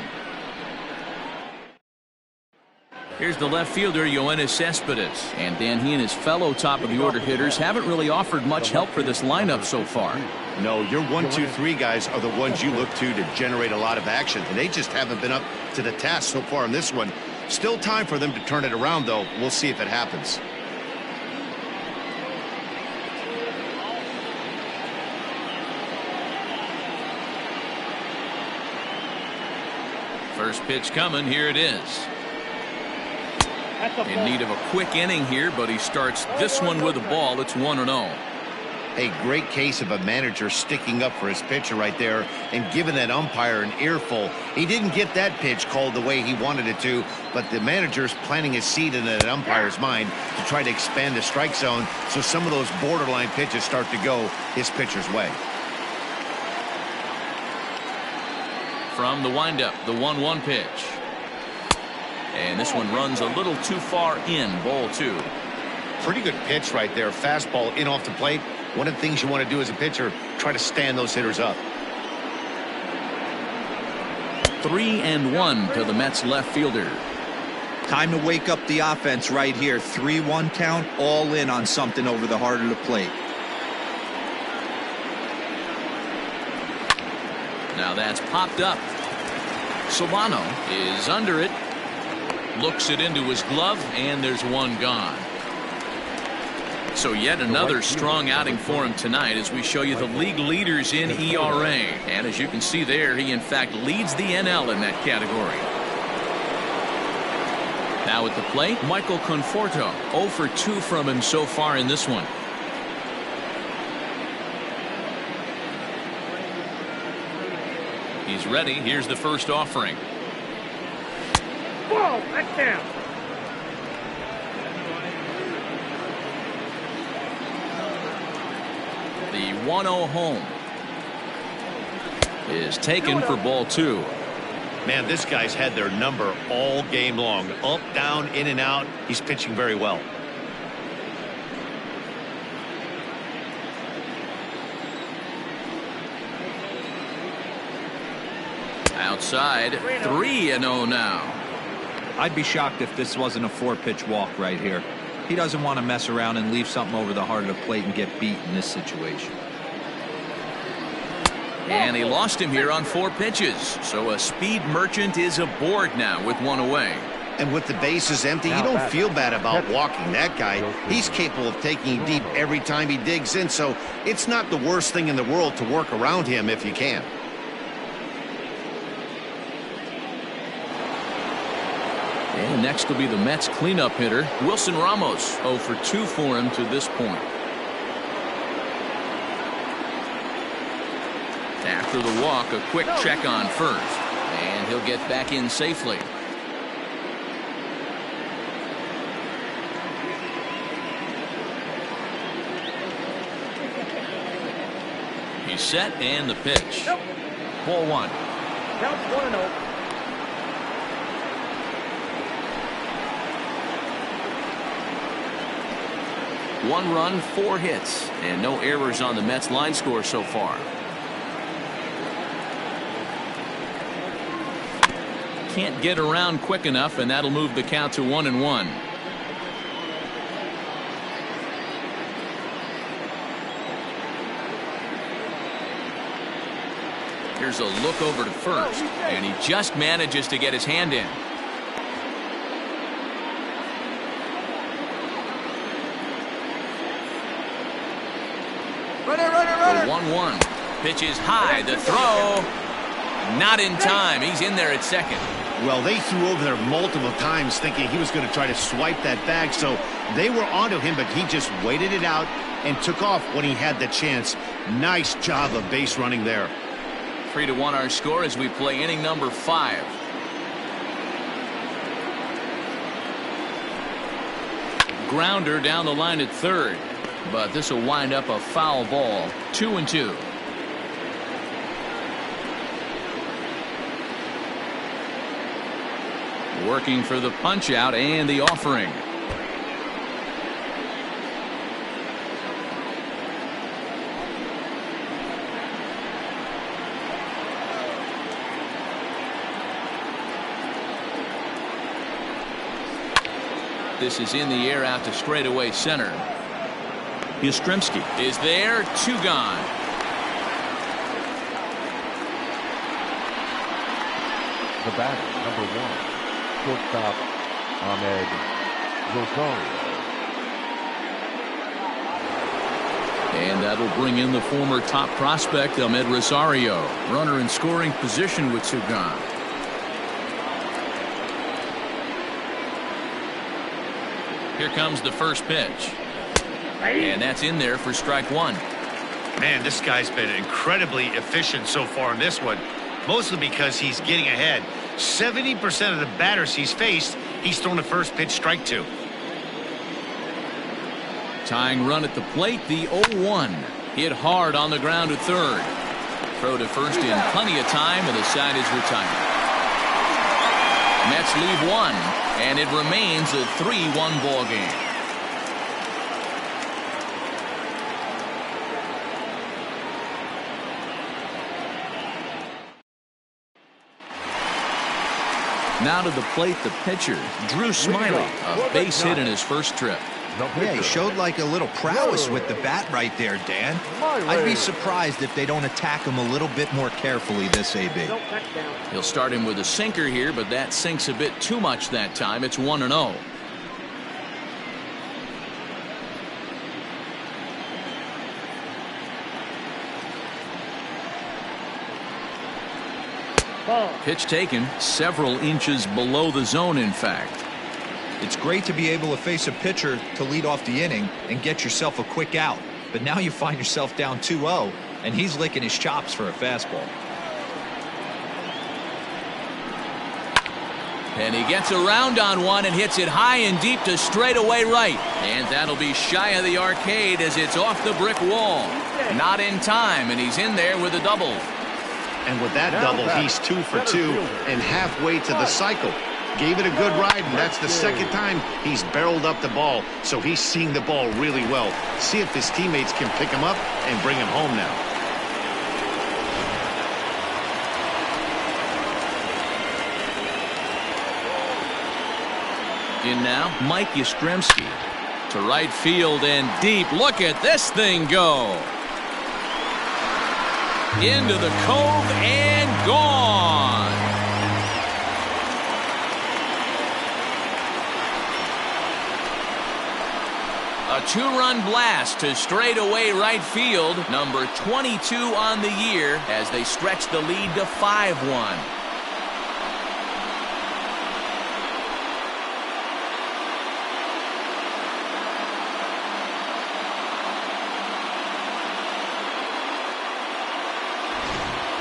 [SPEAKER 1] Here's the left fielder, Yoenis Cespedes. And Dan, he and his fellow top-of-the-order hitters haven't really offered much help for this lineup so far.
[SPEAKER 2] No, your 1, 2, 3 guys are the ones you look to generate a lot of action. And they just haven't been up to the task so far in this one. Still time for them to turn it around, though. We'll see if it happens.
[SPEAKER 1] First pitch coming. Here it is. In need of a quick inning here, but he starts this one with a ball. It's 1-0.
[SPEAKER 2] A great case of a manager sticking up for his pitcher right there and giving that umpire an earful. He didn't get that pitch called the way he wanted it to, but the manager's planting his seed in that umpire's mind to try to expand the strike zone so some of those borderline pitches start to go his pitcher's way.
[SPEAKER 1] From the windup, the 1-1 pitch. And this one runs a little too far in. Ball 2.
[SPEAKER 2] Pretty good pitch right there. Fastball in off the plate. One of the things you want to do as a pitcher, try to stand those hitters up.
[SPEAKER 1] 3-1 to the Mets left fielder.
[SPEAKER 3] Time to wake up the offense right here. 3-1 count, all in on something over the heart of the plate.
[SPEAKER 1] Now that's popped up. Solano is under it. Looks it into his glove, and there's one gone. So yet another strong outing for him tonight as we show you the league leaders in ERA. And as you can see there, he in fact leads the NL in that category. Now at the plate, Michael Conforto. 0 for 2 from him so far in this one. He's ready. Here's the first offering.
[SPEAKER 4] Whoa, that's down.
[SPEAKER 1] The 1-0 home is taken for ball 2.
[SPEAKER 2] Man, this guy's had their number all game long. Up, down, in and out. He's pitching very well.
[SPEAKER 1] Outside, 3-0 now.
[SPEAKER 3] I'd be shocked if this wasn't a 4-pitch walk right here. He doesn't want to mess around and leave something over the heart of the plate and get beat in this situation.
[SPEAKER 1] And he lost him here on 4 pitches. So a speed merchant is aboard now with 1 away.
[SPEAKER 2] And with the bases empty, you don't feel bad about walking that guy. He's capable of taking deep every time he digs in, so it's not the worst thing in the world to work around him if you can.
[SPEAKER 1] And Next will be the Mets cleanup hitter, Wilson Ramos. 0 for 2 for him to this point. After the walk, a quick check on first. And he'll get back in safely. He's set and the pitch. Ball 1.
[SPEAKER 4] Count 1-0.
[SPEAKER 1] One run, 4 hits, and no errors on the Mets line score so far. Can't get around quick enough, and that'll move the count to 1-1. Here's a look over to first, and he just manages to get his hand in. The 1-1. Pitch is high. The throw. Not in time. He's in there at second.
[SPEAKER 2] Well, they threw over there multiple times thinking he was going to try to swipe that bag, so they were onto him, but he just waited it out and took off when he had the chance. Nice job of base running there.
[SPEAKER 1] 3-1 our score as we play inning number 5. Grounder down the line at third, but this will wind up a foul ball. 2-2. Working for the punch out and the offering. This is in the air out to straightaway center. Yastrzemski is there. 2 gone.
[SPEAKER 5] The batter, number 1, shortstop Ahmed Rosario.
[SPEAKER 1] And that'll bring in the former top prospect Ahmed Rosario. Runner in scoring position with 2 gone. Here comes the first pitch. And that's in there for strike 1.
[SPEAKER 2] Man, this guy's been incredibly efficient so far in this one, mostly because he's getting ahead. 70% of the batters he's faced, he's thrown the first pitch, strike 2.
[SPEAKER 1] Tying run at the plate, the 0-1. Hit hard on the ground at third. Throw to first in plenty of time, and the side is retired. Mets lead 1, and it remains a 3-1 ball game. Now to the plate, the pitcher, Drew Smiley, a base hit in his first trip.
[SPEAKER 3] Yeah, he showed like a little prowess with the bat right there, Dan. I'd be surprised if they don't attack him a little bit more carefully this AB.
[SPEAKER 1] He'll start him with a sinker here, but that sinks a bit too much that time. It's 1-0. Pitch taken several inches below the zone, in fact.
[SPEAKER 3] It's great to be able to face a pitcher to lead off the inning and get yourself a quick out. But now you find yourself down 2-0, and he's licking his chops for a fastball.
[SPEAKER 1] And he gets around on one and hits it high and deep to straightaway right. And that'll be shy of the arcade as it's off the brick wall. Not in time, and he's in there with a double.
[SPEAKER 2] And with that double, he's 2 for 2 and halfway to the cycle. Gave it a good ride, and that's the second time he's barreled up the ball. So he's seeing the ball really well. See if his teammates can pick him up and bring him home now.
[SPEAKER 1] In now, Mike Yastrzemski to right field and deep. Look at this thing go. Into the cove and gone. A 2-run blast to straightaway right field. Number 22 on the year as they stretch the lead to 5-1.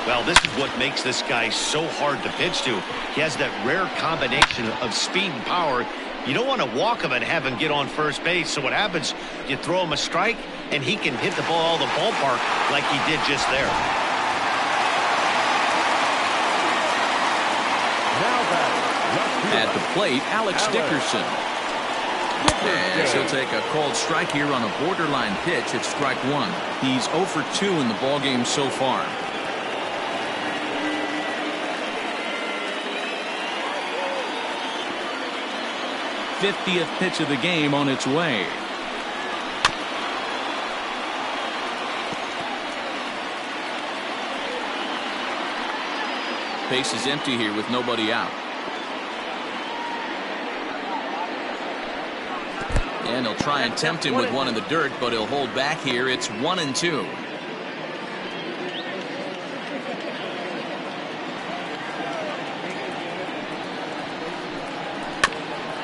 [SPEAKER 2] Well, this is what makes this guy so hard to pitch to. He has that rare combination of speed and power. You don't want to walk him and have him get on first base. So what happens, you throw him a strike, and he can hit the ball the ballpark like he did just there.
[SPEAKER 1] At the plate, Alex Dickerson. And he'll take a called strike here on a borderline pitch at strike one. He's 0 for 2 in the ballgame so far. '50th pitch of the game on its way. Base is empty here with nobody out. And he'll try and tempt him with one in the dirt, but he'll hold back here. It's 1-2.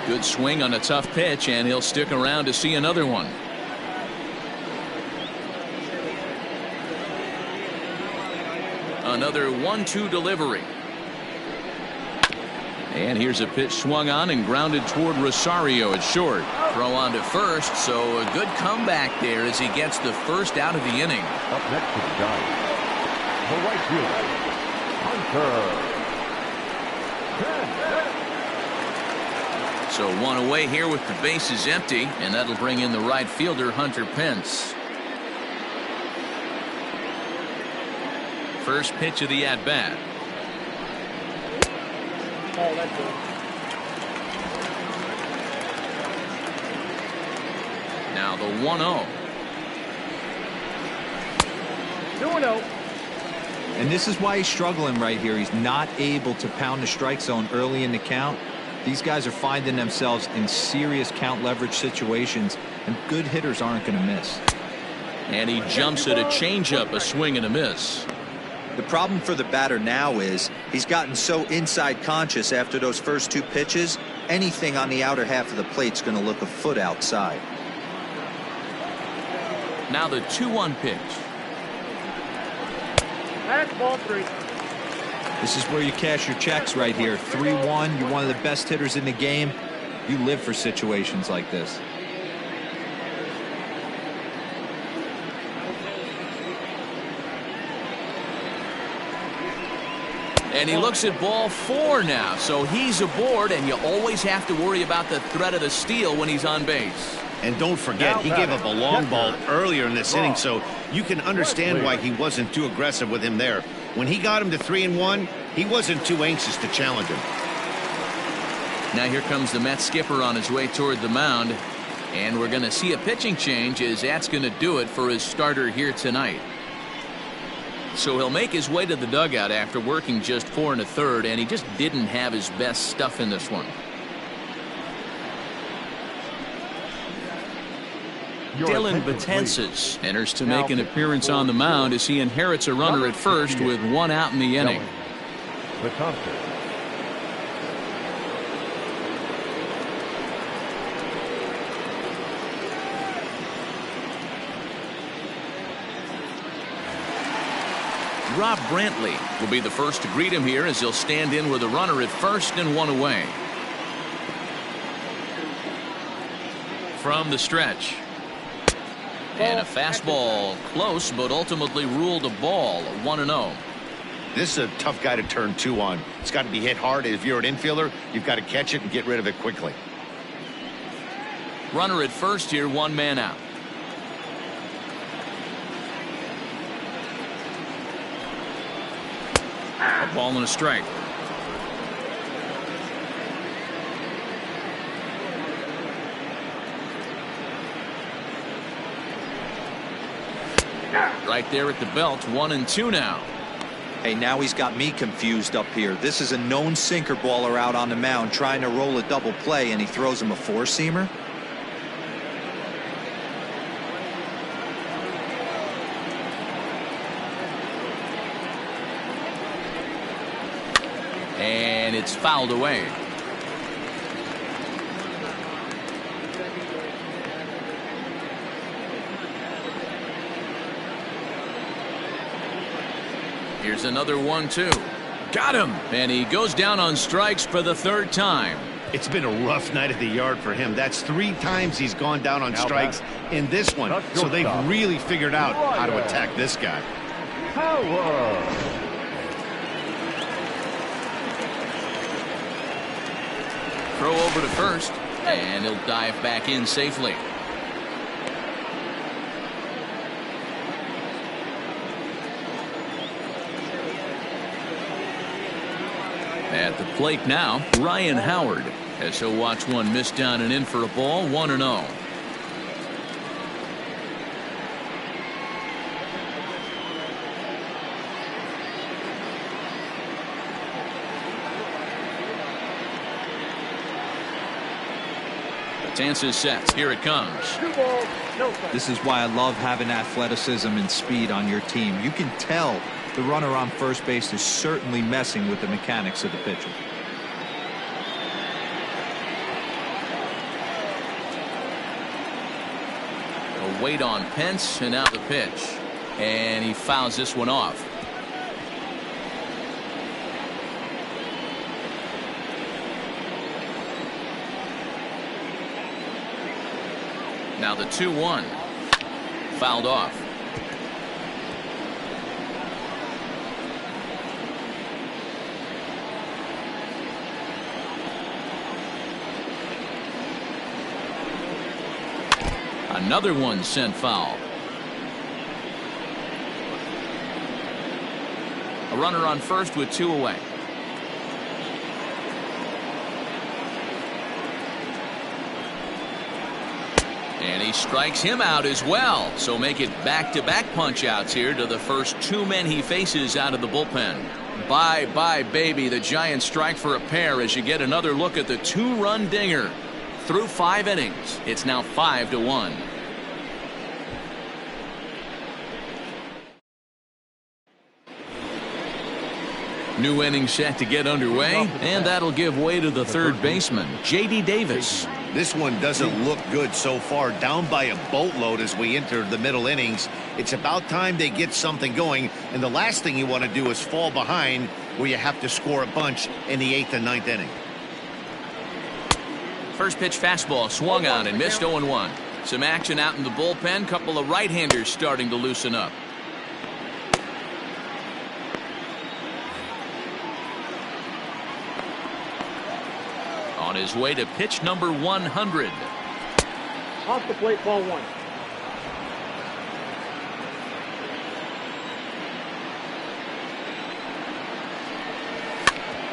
[SPEAKER 1] Good swing on a tough pitch, and he'll stick around to see another one. Another 1-2 delivery. And here's a pitch swung on and grounded toward Rosario at short. Throw on to first, so a good comeback there as he gets the first out of the inning.
[SPEAKER 5] Up next to the Giants, the right fielder, Hunter.
[SPEAKER 1] So one away here with the bases empty, and that'll bring in the right fielder, Hunter Pence. First pitch of the at-bat.
[SPEAKER 4] Oh, that's good.
[SPEAKER 1] Now the 1-0.
[SPEAKER 4] 2-0.
[SPEAKER 3] And this is why he's struggling right here. He's not able to pound the strike zone early in the count. These guys are finding themselves in serious count leverage situations, and good hitters aren't going to miss.
[SPEAKER 1] And he jumps at a changeup, a swing and a miss.
[SPEAKER 3] The problem for the batter now is he's gotten so inside conscious after those first two pitches, anything on the outer half of the plate's going to look a foot outside.
[SPEAKER 1] Now the 2-1 pitch.
[SPEAKER 4] That's ball 3.
[SPEAKER 3] This is where you cash your checks right here. 3-1, you're one of the best hitters in the game. You live for situations like this.
[SPEAKER 1] And he looks at ball 4 now, so he's aboard, and you always have to worry about the threat of the steal when he's on base.
[SPEAKER 2] And don't forget, he gave up a long ball earlier in this inning, so you can understand why he wasn't too aggressive with him there. When he got him to 3-1, he wasn't too anxious to challenge him.
[SPEAKER 1] Now here comes the Mets skipper on his way toward the mound, and we're going to see a pitching change as that's going to do it for his starter here tonight. So he'll make his way to the dugout after working just 4 1/3, and he just didn't have his best stuff in this one. Dylan Betances enters to make an appearance on the mound as he inherits a runner at first with 1 out in the inning. Rob Brantley will be the first to greet him here as he'll stand in with a runner at first and 1 away. From the stretch. And a fastball close, but ultimately ruled a ball. 1-0.
[SPEAKER 2] This is a tough guy to turn 2 on. It's got to be hit hard. If you're an infielder, you've got to catch it and get rid of it quickly.
[SPEAKER 1] Runner at first here, 1 man out. A ball and a strike. Right there at the belt, 1-2 now.
[SPEAKER 3] Hey, now he's got me confused up here. This is a known sinker baller out on the mound trying to roll a double play, and he throws him a 4-seamer.
[SPEAKER 1] And it's fouled away. Here's another 1-2. Got him. And he goes down on strikes for the third time.
[SPEAKER 2] It's been a rough night at the yard for him. That's 3 times he's gone down on strikes in this one. So they've really figured out how to attack this guy.
[SPEAKER 5] Power.
[SPEAKER 1] Throw over to first, and he'll dive back in safely. At the plate now, Ryan Howard, as he'll watch one miss down and in for a ball, 1-0. Chances set. Here it comes.
[SPEAKER 4] 2 balls, no strikes.
[SPEAKER 3] This is why I love having athleticism and speed on your team. You can tell the runner on first base is certainly messing with the mechanics of the pitcher.
[SPEAKER 1] A wait on Pence, and now the pitch. And he fouls this one off. Now the 2-1. Fouled off. Another one sent foul. A runner on first with 2 away. And he strikes him out as well. So make it back-to-back punch-outs here to the first 2 men he faces out of the bullpen. Bye-bye, baby. The Giants strike for a pair as you get another look at the 2-run dinger. Through 5 innings, it's now 5-1. New inning set to get underway, and that'll give way to the third baseman, J.D. Davis.
[SPEAKER 2] This one doesn't look good so far. Down by a boatload as we enter the middle innings. It's about time they get something going, and the last thing you want to do is fall behind where you have to score a bunch in the 8th and 9th inning.
[SPEAKER 1] First pitch fastball swung on and missed 0-1. Some action out in the bullpen. Couple of right-handers starting to loosen up. On his way to pitch number 100.
[SPEAKER 4] Off the plate, ball 1.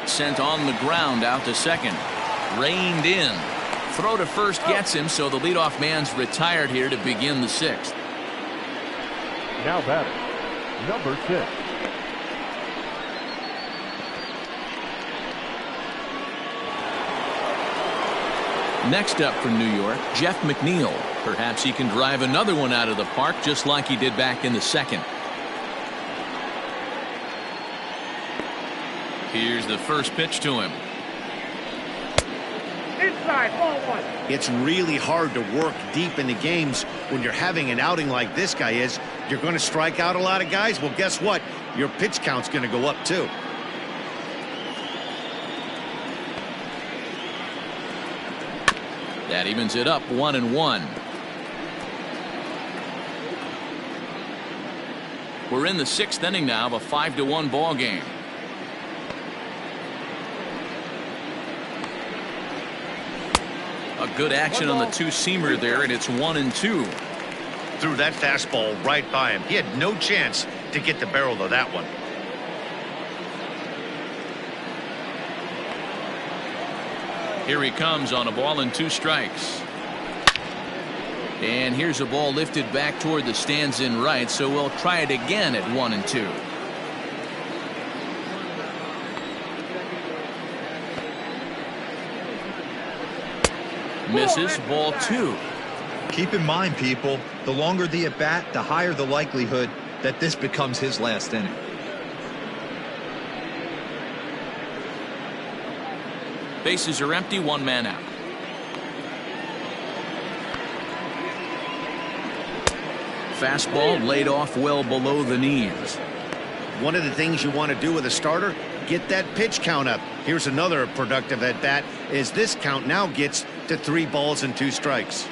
[SPEAKER 1] Sent on the ground out to second. Reined in. Throw to first gets him, so the leadoff man's retired here to begin the 6th.
[SPEAKER 5] Now batting, number 6.
[SPEAKER 1] Next up from New York, Jeff McNeil. Perhaps he can drive another one out of the park just like he did back in the 2nd. Here's the first pitch to him.
[SPEAKER 4] Inside, ball 1.
[SPEAKER 2] It's really hard to work deep in the games when you're having an outing like this guy is. You're going to strike out a lot of guys. Well, guess what? Your pitch count's going to go up too.
[SPEAKER 1] That evens it up 1-1. We're in the 6th inning now of a 5-1 ball game. A good action on the 2-seamer there, and it's 1-2.
[SPEAKER 2] Threw that fastball right by him. He had no chance to get the barrel of that one.
[SPEAKER 1] Here he comes on a ball and 2 strikes. And here's a ball lifted back toward the stands in right, so we'll try it again at 1-2. Misses, ball 2.
[SPEAKER 3] Keep in mind, people, the longer the at bat, the higher the likelihood that this becomes his last inning.
[SPEAKER 1] Bases are empty, 1 man out. Fastball laid off well below the knees.
[SPEAKER 2] One of the things you want to do with a starter, get that pitch count up. Here's another productive at bat as this count now gets to 3 balls and 2 strikes.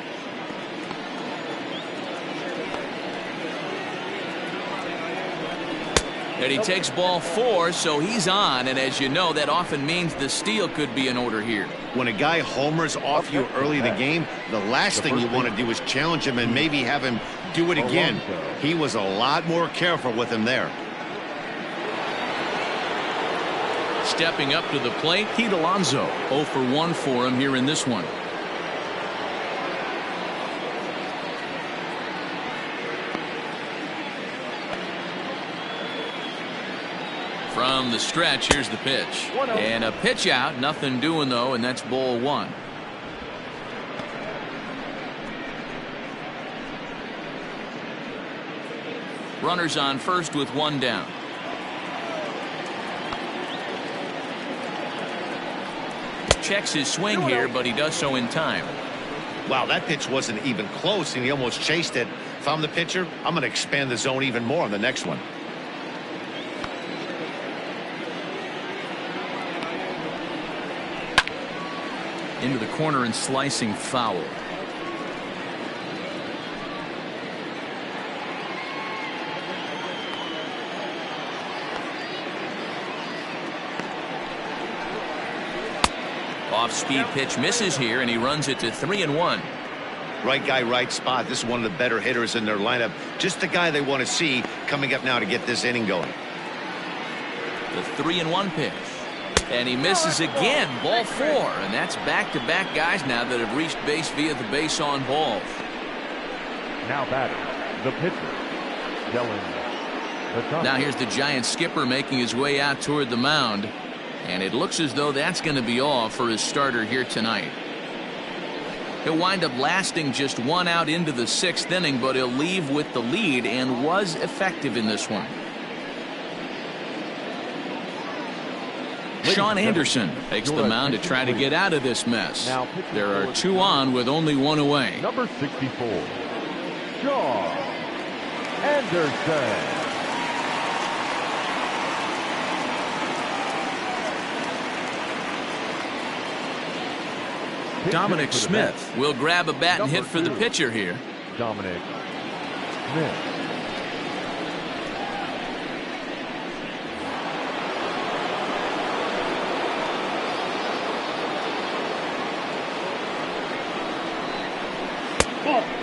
[SPEAKER 1] And he takes ball 4, so he's on, and as you know, that often means the steal could be in order here.
[SPEAKER 2] When a guy homers off you early in the game, the last thing you want to do is challenge him and maybe have him do it again. He was a lot more careful with him there.
[SPEAKER 1] Stepping up to the plate, Pete Alonso. 0 for 1 for him here in this one. From the stretch, here's the pitch. And a pitch out, nothing doing though, and that's ball 1. Runners on first with 1 down. Checks his swing here, but he does so in time.
[SPEAKER 2] Wow, that pitch wasn't even close, and he almost chased it. If I'm the pitcher, I'm going to expand the zone even more on the next one.
[SPEAKER 1] Into the corner and slicing foul. Off-speed pitch misses here, and he runs it to 3-1.
[SPEAKER 2] Right guy, right spot. This is one of the better hitters in their lineup. Just the guy they want to see coming up now to get this inning going.
[SPEAKER 1] The 3-1 pitch. And he misses again. Ball 4. And that's back-to-back guys now that have reached base via the base on balls.
[SPEAKER 5] Now batting, the pitcher, Dylan.
[SPEAKER 1] Now here's the Giant skipper making his way out toward the mound. And it looks as though that's going to be all for his starter here tonight. He'll wind up lasting just 1 out into the 6th inning, but he'll leave with the lead and was effective in this one. Sean Anderson takes the mound to try to get out of this mess. There are 2 on with only 1 away.
[SPEAKER 5] Number 64, Sean Anderson.
[SPEAKER 1] Dominic Smith will grab a bat and hit for the pitcher here.
[SPEAKER 5] Dominic Smith.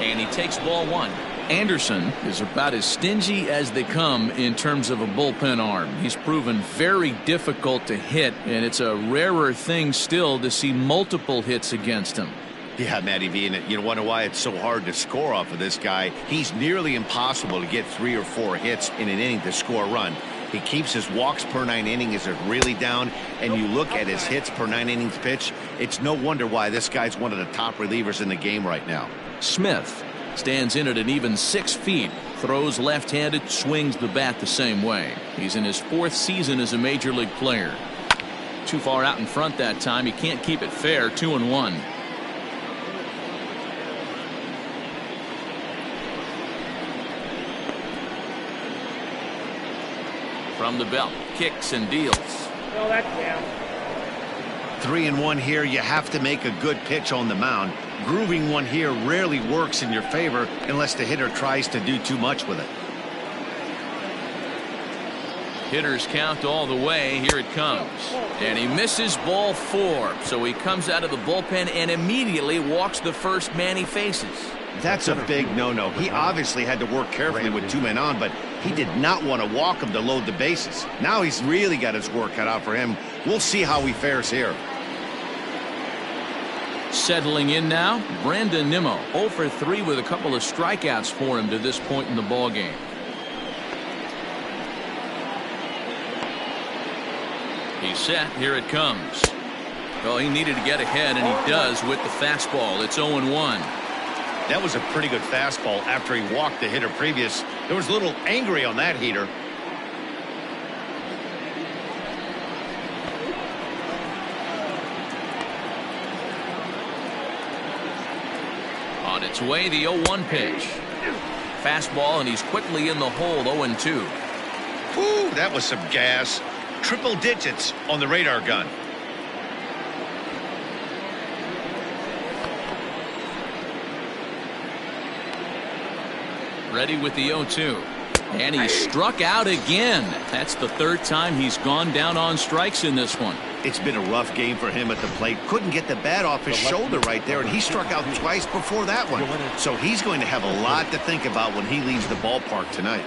[SPEAKER 1] And he takes ball 1. Anderson is about as stingy as they come in terms of a bullpen arm. He's proven very difficult to hit, and it's a rarer thing still to see multiple hits against him.
[SPEAKER 2] Yeah, Matty V, and you wonder why it's so hard to score off of this guy. He's nearly impossible to get 3 or 4 hits in an inning to score a run. He keeps his walks per 9 innings is really down, and you look at his hits per 9 innings pitch, it's no wonder why this guy's one of the top relievers in the game right now.
[SPEAKER 1] Smith stands in at an even 6 feet, throws left-handed, swings the bat the same way. He's in his 4th season as a major league player. Too far out in front that time. He can't keep it fair. 2-1. From the belt, kicks and deals.
[SPEAKER 4] No, that's down.
[SPEAKER 2] 3-1 here. You have to make a good pitch on the mound. Grooving one here rarely works in your favor unless the hitter tries to do too much with it.
[SPEAKER 1] Hitters count all the way. Here it comes. And he misses ball 4. So he comes out of the bullpen and immediately walks the first man he faces.
[SPEAKER 2] That's a big no-no. He obviously had to work carefully with 2 men on, but he did not want to walk him to load the bases. Now he's really got his work cut out for him. We'll see how he fares here.
[SPEAKER 1] Settling in now, Brandon Nimmo. 0 for 3 with a couple of strikeouts for him to this point in the ballgame. He's set. Here it comes. Well, he needed to get ahead, and he does with the fastball. It's 0-1.
[SPEAKER 2] That was a pretty good fastball after he walked the hitter previous. There was a little angry on that heater.
[SPEAKER 1] On its way, the 0-1 pitch. Fastball, and he's quickly in the hole. 0-2.
[SPEAKER 2] Whew, that was some gas. Triple digits on the radar gun.
[SPEAKER 1] Ready with the 0-2. And he struck out again. That's the third time he's gone down on strikes in this one.
[SPEAKER 2] It's been a rough game for him at the plate. Couldn't get the bat off his shoulder right there, and he struck out twice before that one. So he's going to have a lot to think about when he leaves the ballpark tonight.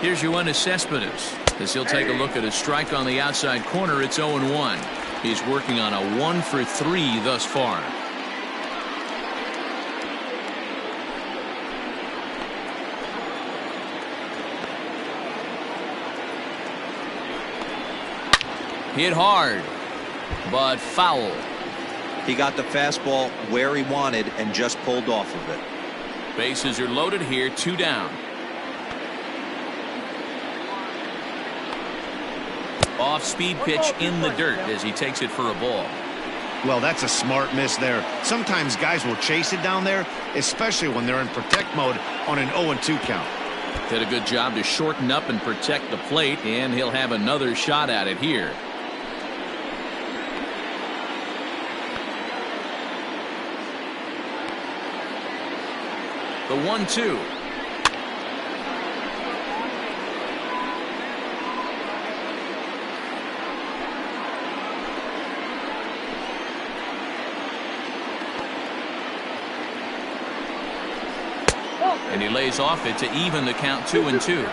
[SPEAKER 1] Here's Yoenis Cespedes as he'll take a look at a strike on the outside corner. It's 0-1. He's working on a 1 for 3 thus far. Hit hard, but foul.
[SPEAKER 3] He got the fastball where he wanted and just pulled off of it.
[SPEAKER 1] Bases are loaded here, 2 down. Off-speed pitch in the dirt as he takes it for a ball.
[SPEAKER 2] Well, that's a smart miss there. Sometimes guys will chase it down there, especially when they're in protect mode on an 0-2 count.
[SPEAKER 1] Did a good job to shorten up and protect the plate, and he'll have another shot at it here. The 1-2. And he lays off it to even the count 2-2.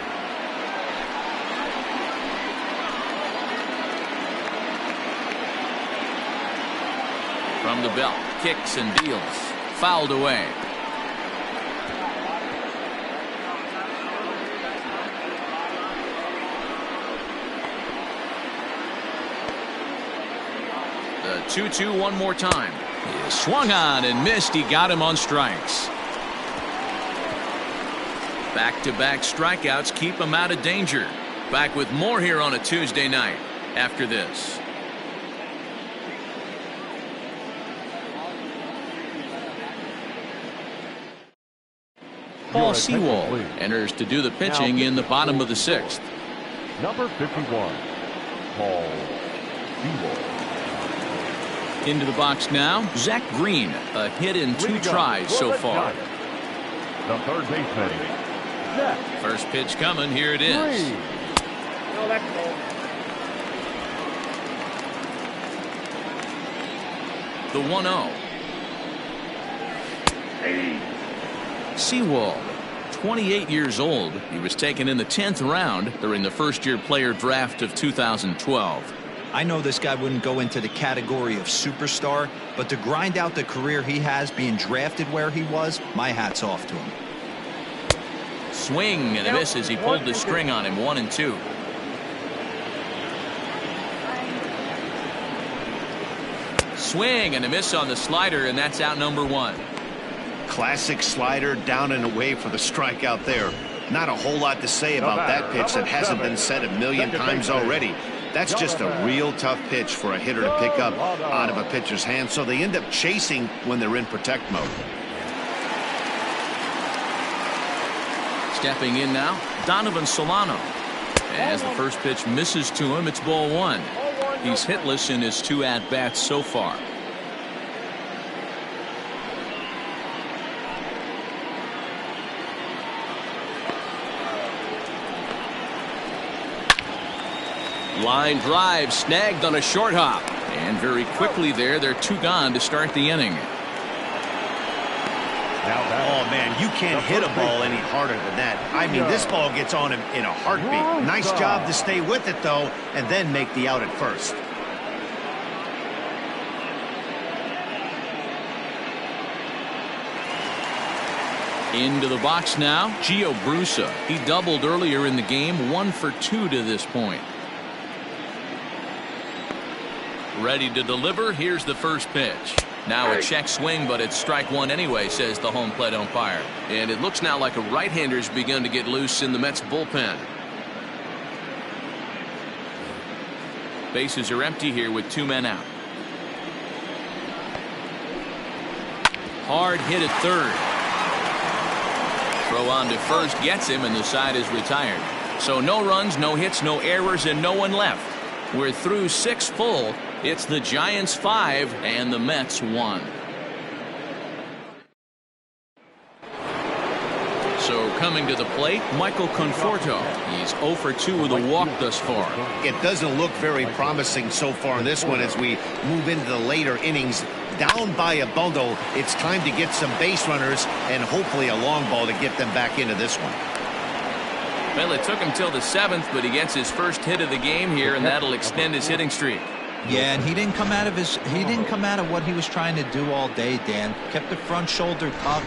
[SPEAKER 1] From the belt, kicks and deals. Fouled away. The 2-2 one more time. He swung on and missed. He got him on strikes. Back-to-back strikeouts keep him out of danger. Back with more here on a Tuesday night after this. Paul Sewald enters to do the pitching in the bottom of the 6th.
[SPEAKER 5] Number 51, Paul Sewald.
[SPEAKER 1] Into the box now, Zach Green. A hit in 2 tries so far.
[SPEAKER 5] The third baseman, Zach.
[SPEAKER 1] First pitch coming. Here it is.
[SPEAKER 4] No, that's cold.
[SPEAKER 1] The 1-0. Sewald, 28 years old. He was taken in the 10th round during the first-year player draft of 2012.
[SPEAKER 3] I know this guy wouldn't go into the category of superstar, but to grind out the career he has being drafted where he was, my hat's off to him.
[SPEAKER 1] Swing and a miss as he pulled the string on him. 1-2. Swing and a miss on the slider, and that's out number 1.
[SPEAKER 2] Classic slider down and away for the strikeout there. Not a whole lot to say about that pitch that hasn't been said a million times already. That's just a real tough pitch for a hitter to pick up out of a pitcher's hand, so they end up chasing when they're in protect mode.
[SPEAKER 1] Stepping in now, Donovan Solano. As the first pitch misses to him, it's ball 1. He's hitless in his 2 at-bats so far. Line drive snagged on a short hop. And very quickly there, they're 2 gone to start the inning.
[SPEAKER 2] Oh, man, you can't hit a ball any harder than that. I mean, this ball gets on him in a heartbeat. Nice job to stay with it, though, and then make the out at first.
[SPEAKER 1] Into the box now, Gio Brusa. He doubled earlier in the game, 1 for 2 to this point. Ready to deliver. Here's the first pitch. Now a check swing, but it's strike 1 anyway, says the home plate umpire. And it looks now like a right-hander's begun to get loose in the Mets bullpen. Bases are empty here with 2 men out. hard hit at third. Throw on to first gets him, and the side is retired. So no runs, no hits, no errors, and no one left. We're through 6 full. It's the Giants 5 and the Mets 1. So coming to the plate, Michael Conforto. He's 0 for 2 with a walk thus far.
[SPEAKER 2] It doesn't look very promising so far in this one as we move into the later innings. Down by a bundle, it's time to get some base runners and hopefully a long ball to get them back into this one.
[SPEAKER 1] Well, it took him till the 7th, but he gets his first hit of the game here, and that'll extend his hitting streak.
[SPEAKER 3] Yeah, and he didn't come out of what he was trying to do all day, Dan. Kept the front shoulder up,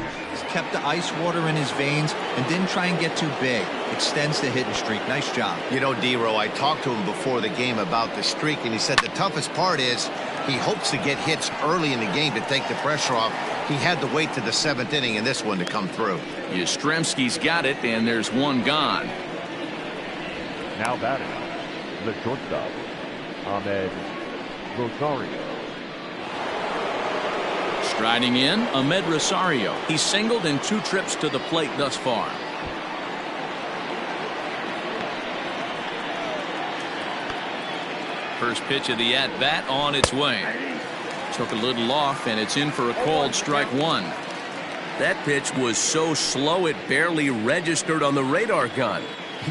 [SPEAKER 3] kept the ice water in his veins, and didn't try and get too big. Extends the hitting streak. Nice job.
[SPEAKER 2] You know, D-Row, I talked to him before the game about the streak, and he said the toughest part is he hopes to get hits early in the game to take the pressure off. He had to wait to the 7th inning in this one to come through.
[SPEAKER 1] Yastrzemski's got it, and there's one gone.
[SPEAKER 5] Now batting, the shortstop, Ahmed Rosario.
[SPEAKER 1] Striding in, Ahmed Rosario. He's singled in 2 trips to the plate thus far. First pitch of the at-bat on its way. Took a little off, and it's in for a called strike 1. That pitch was so slow it barely registered on the radar gun.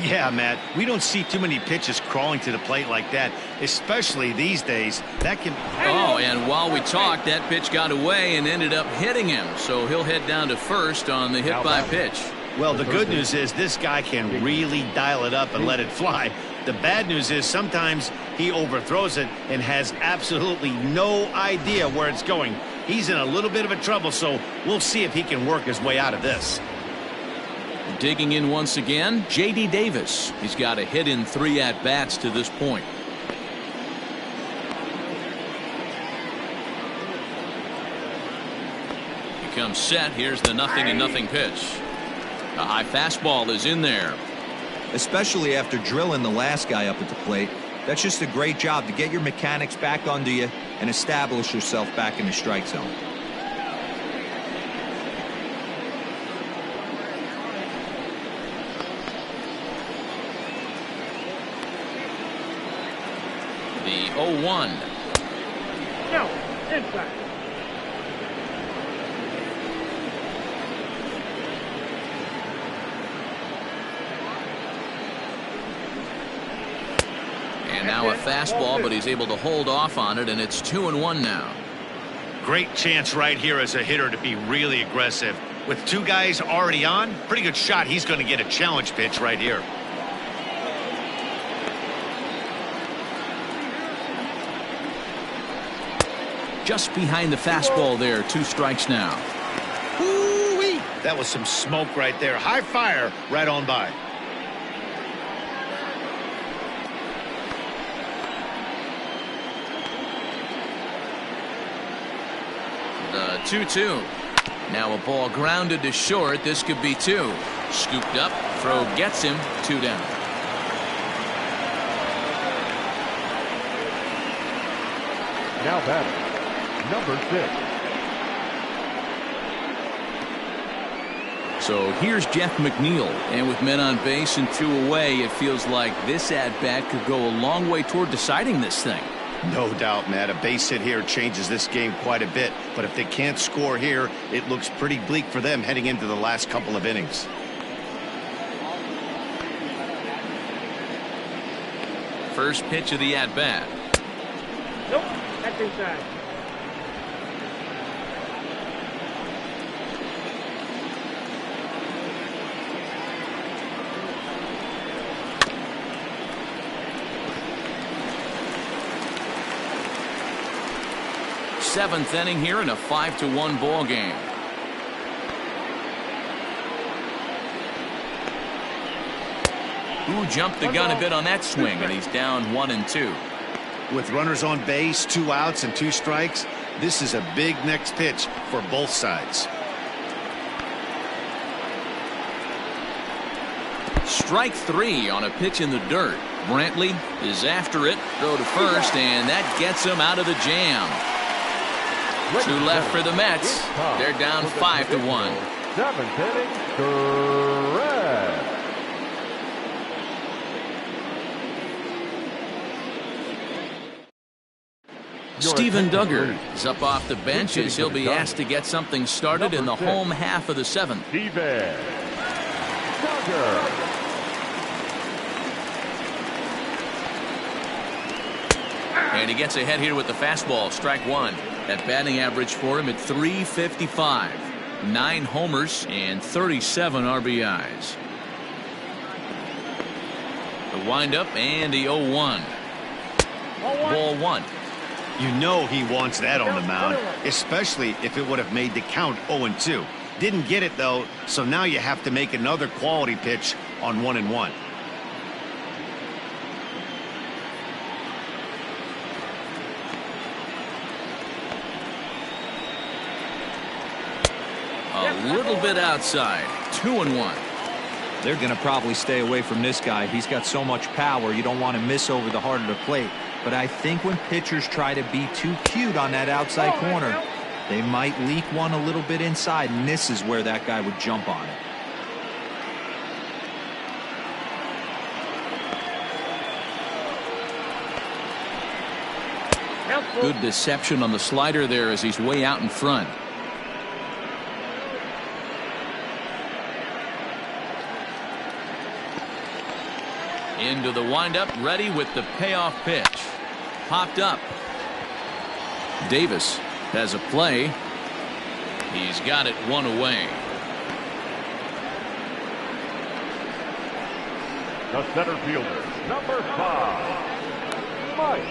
[SPEAKER 2] Yeah, Matt, we don't see too many pitches crawling to the plate like that, especially these days. That can...
[SPEAKER 1] Oh, and while we talked, that pitch got away and ended up hitting him, so he'll head down to first on the hit by pitch.
[SPEAKER 2] Well, the good news is this guy can really dial it up and let it fly. The bad news is sometimes he overthrows it and has absolutely no idea where it's going. He's in a little bit of a trouble, so we'll see if he can work his way out of this.
[SPEAKER 1] Digging in once again, J.D. Davis. He's got a hit in 3 at-bats to this point. He comes set. Here's the 0-0 pitch. A high fastball is in there.
[SPEAKER 3] Especially after drilling the last guy up at the plate. That's just a great job to get your mechanics back under you and establish yourself back in the strike zone.
[SPEAKER 1] The 0-1.
[SPEAKER 4] No, inside.
[SPEAKER 1] And now a fastball, but he's able to hold off on it, and it's 2-1 now.
[SPEAKER 2] Great chance right here as a hitter to be really aggressive. With 2 guys already on, pretty good shot. He's going to get a challenge pitch right here.
[SPEAKER 1] Just behind the fastball there. 2 strikes now.
[SPEAKER 2] Woo-wee. That was some smoke right there. High fire right on by.
[SPEAKER 1] The 2-2. Now a ball grounded to short. This could be 2. Scooped up. Throw gets him. 2 down.
[SPEAKER 5] Now batting, number 6.
[SPEAKER 1] So here's Jeff McNeil, and with men on base and 2 away, it feels like this at-bat could go a long way toward deciding this thing.
[SPEAKER 2] No doubt, Matt. A base hit here changes this game quite a bit, but if they can't score here, it looks pretty bleak for them heading into the last couple of innings.
[SPEAKER 1] First pitch of the at-bat.
[SPEAKER 4] Nope, that's inside.
[SPEAKER 1] Seventh inning here in a 5-1 ball game. Who jumped the gun a bit on that swing, and he's down 1-2.
[SPEAKER 2] With runners on base, 2 outs and 2 strikes, this is a big next pitch for both sides.
[SPEAKER 1] Strike 3 on a pitch in the dirt. Brantley is after it. Throw to first, and that gets him out of the jam. Two left for the Mets. They're down 5-1.
[SPEAKER 5] 7th inning, correct.
[SPEAKER 1] Steven Duggar is up off the bench as he'll be asked to get something started in the home half of the 7th.
[SPEAKER 5] Steven Duggar.
[SPEAKER 1] And he gets ahead here with the fastball, strike one. That batting average for him at .355. 9 homers and 37 RBIs. The windup and the 0-1. Ball one.
[SPEAKER 2] You know he wants that on the mound, especially if it would have made the count 0-2. Didn't get it, though, so now you have to make another quality pitch on 1-1.
[SPEAKER 1] A little bit outside. 2-1.
[SPEAKER 3] They're going to probably stay away from this guy. He's got so much power. You don't want to miss over the heart of the plate. But I think when pitchers try to be too cute on that outside corner, they might leak one a little bit inside, and this is where that guy would jump on it.
[SPEAKER 1] Good deception on the slider there as he's way out in front. Into the windup, ready with the payoff pitch. Popped up. Davis has a play. He's got it one away.
[SPEAKER 5] The center fielder, number 5, Mike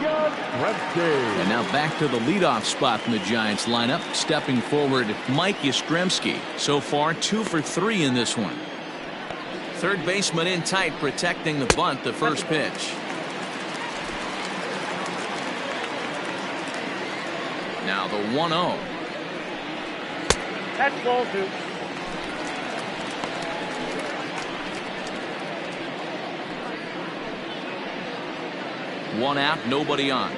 [SPEAKER 5] Yastrzemski.
[SPEAKER 1] And now back to the leadoff spot in the Giants lineup. Stepping forward, Mike Yastrzemski. So far, 2 for 3 in this one. Third baseman in tight, protecting the bunt, the first pitch. Now the 1-0.
[SPEAKER 4] That's ball 2.
[SPEAKER 1] One out, nobody on.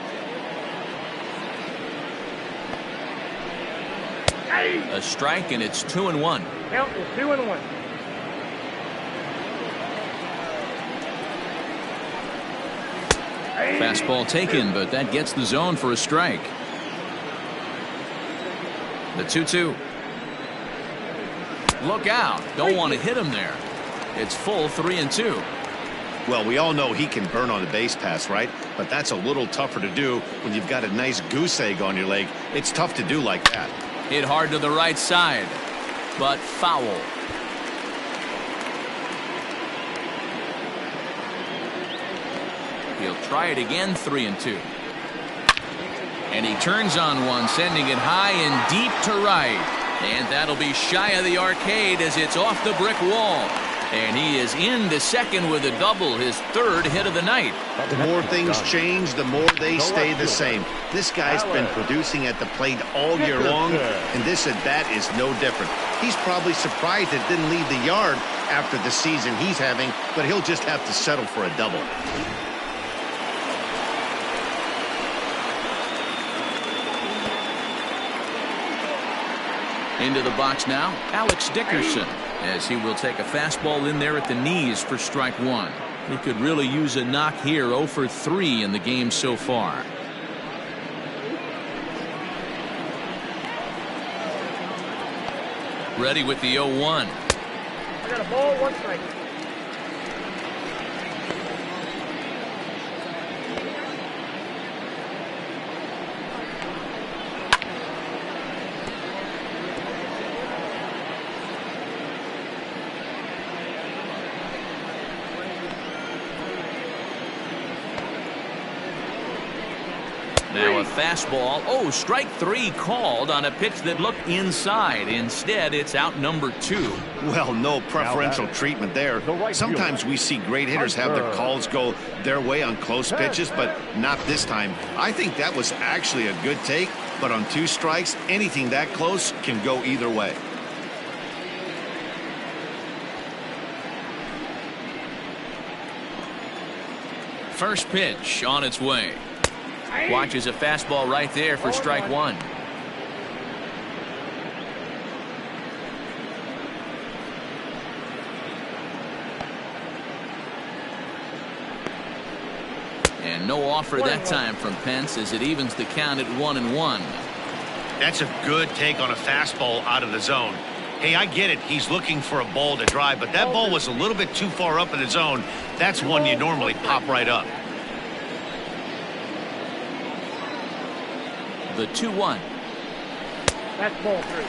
[SPEAKER 1] A strike, and it's 2-1.
[SPEAKER 4] Count is 2-1.
[SPEAKER 1] Fastball taken, but that gets the zone for a strike. The 2-2. Look out. Don't want to hit him there. It's full 3-2.
[SPEAKER 2] Well, we all know he can burn on the base pass, right? But that's a little tougher to do when you've got a nice goose egg on your leg. It's tough to do like that.
[SPEAKER 1] Hit hard to the right side, but foul. He'll try it again, 3-2. And he turns on one, sending it high and deep to right. And that'll be shy of the arcade as it's off the brick wall. And he is into second with a double, his 3rd hit of the night.
[SPEAKER 2] The more things change, the more they stay the same. This guy's been producing at the plate all year long, and this at bat is no different. He's probably surprised it didn't leave the yard after the season he's having, but he'll just have to settle for a double.
[SPEAKER 1] Into the box now, Alex Dickerson, as he will take a fastball in there at the knees for strike one. He could really use a knock here. 0 for 3 in the game so far. Ready with the 0-1.
[SPEAKER 4] I got a ball, 1 strike.
[SPEAKER 1] Now a fastball. Oh, strike 3 called on a pitch that looked inside. Instead, it's out number 2.
[SPEAKER 2] Well, no preferential treatment there. Sometimes we see great hitters have their calls go their way on close pitches, but not this time. I think that was actually a good take, but on 2 strikes, anything that close can go either way.
[SPEAKER 1] First pitch on its way. Watches a fastball right there for strike one. And no offer that time from Pence as it evens the count at 1-1.
[SPEAKER 2] That's a good take on a fastball out of the zone. Hey, I get it. He's looking for a ball to drive, but that ball was a little bit too far up in the zone. That's one you normally pop right up.
[SPEAKER 1] The 2-1.
[SPEAKER 4] That's ball 3.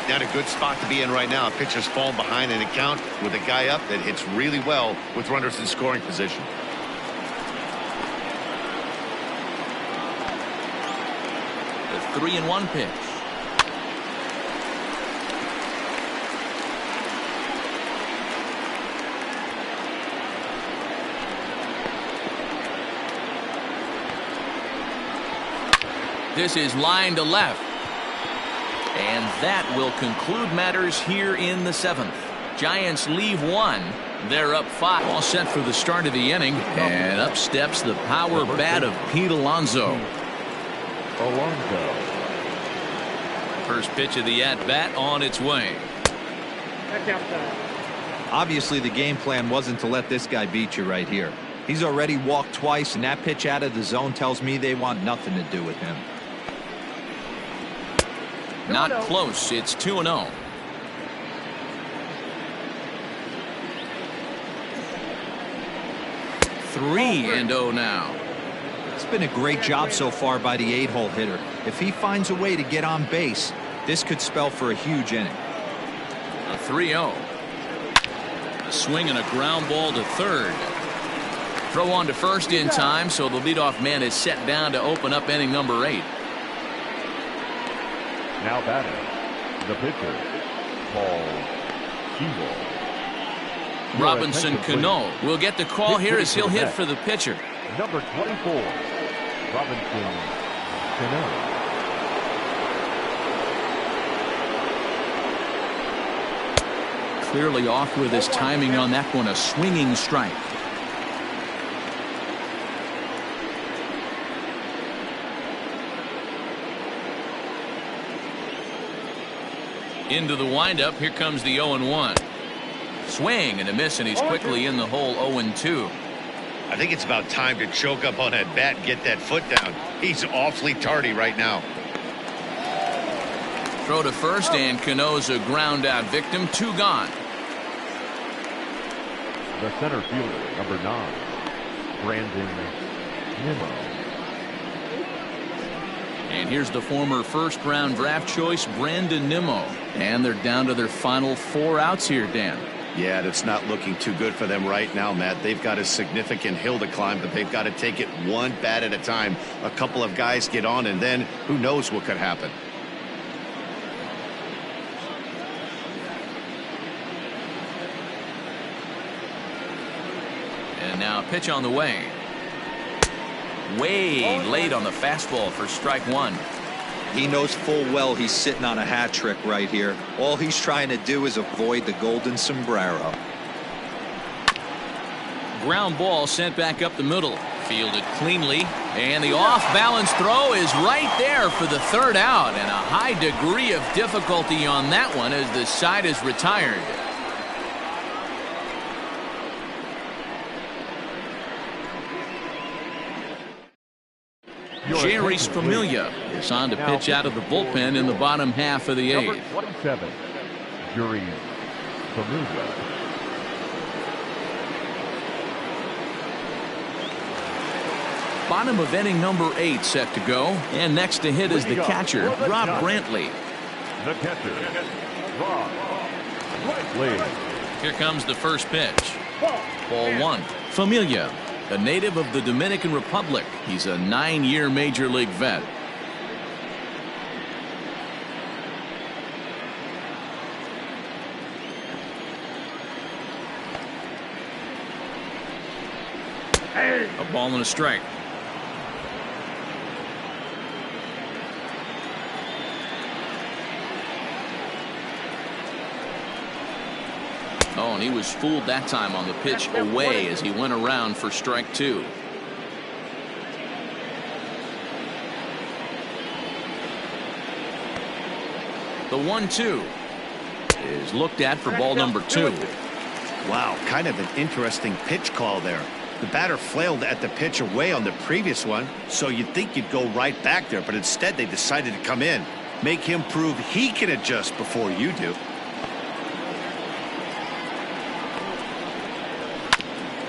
[SPEAKER 2] Not a good spot to be in right now. A pitcher's falling behind in a count with a guy up that hits really well with runners in scoring position.
[SPEAKER 1] The 3-1 pitch. This is line to left. And that will conclude matters here in the 7th. Giants leave 1. They're up 5. All set for the start of the inning. And up steps the power bat of Pete Alonso. First pitch of the at-bat on its way.
[SPEAKER 4] That's outside.
[SPEAKER 3] Obviously, the game plan wasn't to let this guy beat you right here. He's already walked twice, and that pitch out of the zone tells me they want nothing to do with him.
[SPEAKER 1] Not close. It's 2-0. Three and 0 now.
[SPEAKER 3] It's been a great job so far by the 8-hole hitter. If he finds a way to get on base, this could spell for a huge inning.
[SPEAKER 1] A 3-0. A swing and a ground ball to third. Throw on to first in time, so the leadoff man is set down to open up inning number 8.
[SPEAKER 5] Now batting, the pitcher, Paul Sewell.
[SPEAKER 1] Robinson Cano will get the call here as he'll hit for the pitcher.
[SPEAKER 5] Number 24, Robinson Cano.
[SPEAKER 1] Clearly off with his timing on that one. A swinging strike. Into the windup. Here comes the 0-1. Swing and a miss, and he's quickly in the hole. 0-2.
[SPEAKER 2] I think it's about time to choke up on that bat and get that foot down. He's awfully tardy right now.
[SPEAKER 1] Throw to first, and Cano's a ground out victim. 2 gone.
[SPEAKER 5] The center fielder, number 9, Brandon Nimmo.
[SPEAKER 1] And here's the former first-round draft choice, Brandon Nimmo. And they're down to their final 4 outs here, Dan.
[SPEAKER 2] Yeah, that's not looking too good for them right now, Matt. They've got a significant hill to climb, but they've got to take it one bat at a time. A couple of guys get on, and then who knows what could happen.
[SPEAKER 1] And now a pitch on the way. Way late on the fastball for strike 1.
[SPEAKER 3] He knows full well he's sitting on a hat trick right here. All he's trying to do is avoid the golden sombrero.
[SPEAKER 1] Ground ball sent back up the middle. Fielded cleanly. And the off-balance throw is right there for the 3rd out. And a high degree of difficulty on that one as the side is retired. Jerry's Familia is on to pitch out of the bullpen in the bottom half of the 8th.
[SPEAKER 5] Number 27, Jerry's Familia.
[SPEAKER 1] Bottom of inning number 8 set to go. And next to hit is the catcher, Rob Brantley.
[SPEAKER 5] The catcher, Rob Brantley.
[SPEAKER 1] Here comes the first pitch. Ball 1. Familia, a native of the Dominican Republic. He's a 9-year Major League vet. A ball and a strike. Oh, and he was fooled that time on the pitch away as he went around for strike 2. The 1-2 is looked at for ball number 2.
[SPEAKER 2] Wow, kind of an interesting pitch call there. The batter flailed at the pitch away on the previous one, so you'd think you'd go right back there, but instead they decided to come in. Make him prove he can adjust before you do.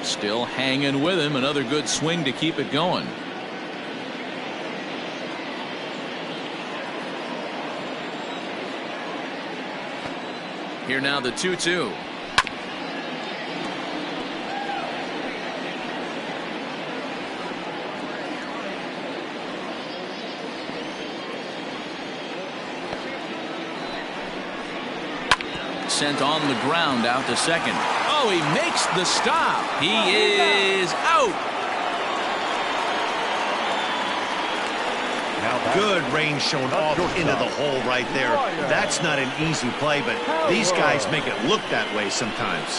[SPEAKER 1] Still hanging with him. Another good swing to keep it going. Here now the 2-2. Sent on the ground out to second. Oh, he makes the stop. He is out.
[SPEAKER 2] Good range shown off into the hole right there. That's not an easy play, but these guys make it look that way sometimes.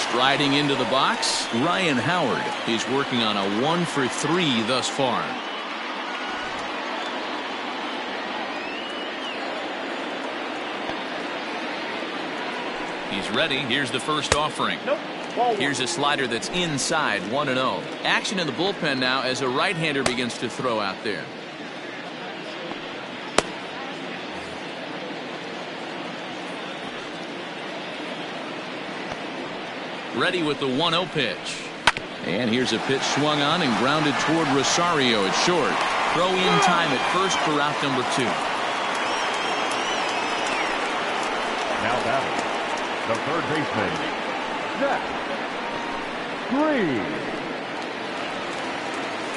[SPEAKER 1] Striding into the box, Ryan Howard. He's working on a 1 for 3 thus far. He's ready. Here's the first offering. Here's a slider that's inside, 1-0. Action in the bullpen now as a right-hander begins to throw out there. Ready with the 1-0 pitch. And here's a pitch swung on and grounded toward Rosario at short. Throw in time at first for out number 2.
[SPEAKER 5] Now batting, the third baseman, Zach Green.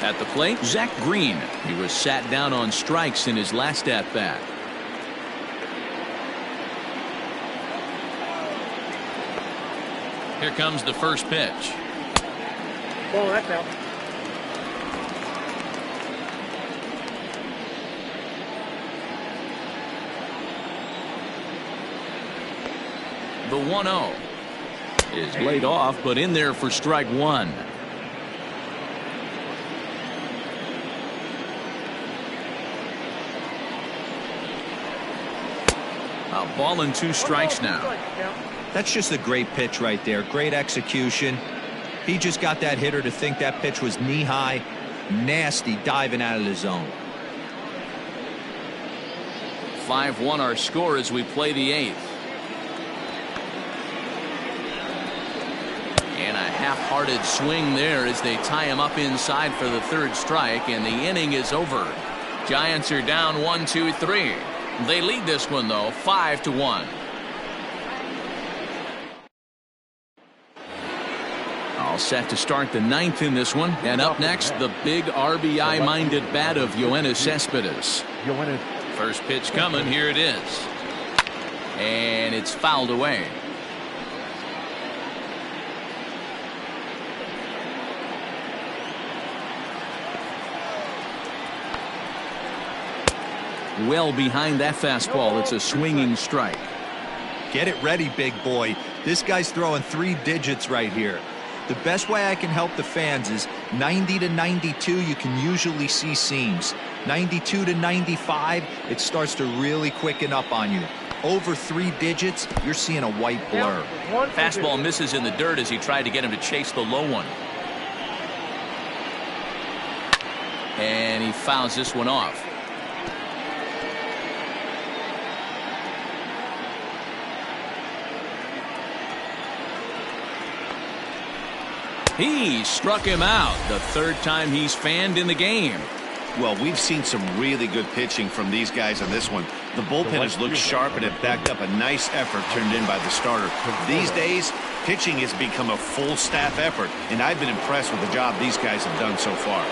[SPEAKER 1] At the plate, Zach Green. He was sat down on strikes in his last at-bat. Here comes the first pitch.
[SPEAKER 4] Ball, that's out.
[SPEAKER 1] The 1-0 is laid off, but in there for strike 1. A ball and 2 strikes now.
[SPEAKER 3] That's just a great pitch right there. Great execution. He just got that hitter to think that pitch was knee-high. Nasty diving out of the zone.
[SPEAKER 1] 5-1 our score as we play the 8th. And a half-hearted swing there as they tie him up inside for the 3rd strike, and the inning is over. Giants are down 1-2-3. They lead this one though 5-1. All set to start the 9th in this one, and up next the big RBI minded bat of Yoenis Cespedes. First pitch coming. Here it is, and it's fouled away. Well behind that fastball. It's a swinging strike.
[SPEAKER 3] Get it ready, big boy. This guy's throwing 3 digits right here. The best way I can help the fans is 90 to 92, you can usually see seams. 92 to 95, it starts to really quicken up on you. Over 3 digits, you're seeing a white blur.
[SPEAKER 1] Fastball misses in the dirt as he tried to get him to chase the low one. And he fouls this one off. He struck him out, the 3rd time he's fanned in the game.
[SPEAKER 2] Well, we've seen some really good pitching from these guys on this one. The bullpen has looked sharp and it backed up a nice effort turned in by the starter. These days, pitching has become a full staff effort, and I've been impressed with the job these guys have done so far.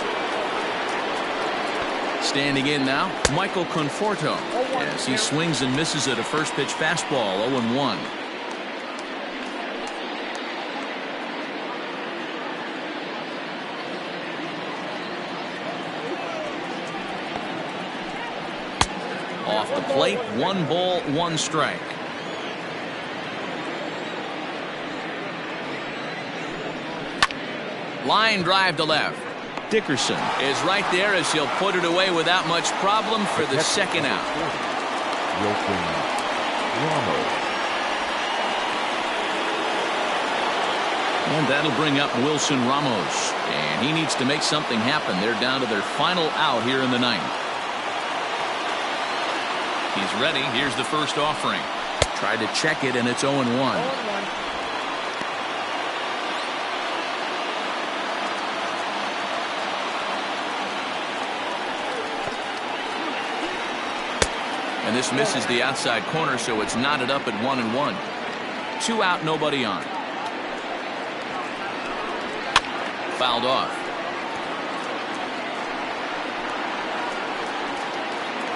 [SPEAKER 1] Standing in now, Michael Conforto, as he swings and misses at a first pitch fastball, 0-1. Off the plate, 1 ball, 1 strike. Line drive to left. Dickerson is right there as he'll put it away without much problem for the second out.
[SPEAKER 5] Wilson Ramos.
[SPEAKER 1] And that'll bring up Wilson Ramos. And he needs to make something happen. They're down to their final out here in the ninth. He's ready. Here's the first offering. Tried to check it, and it's 0-1. And this misses the outside corner, so it's knotted up at 1-1. 2 out, nobody on. Fouled off.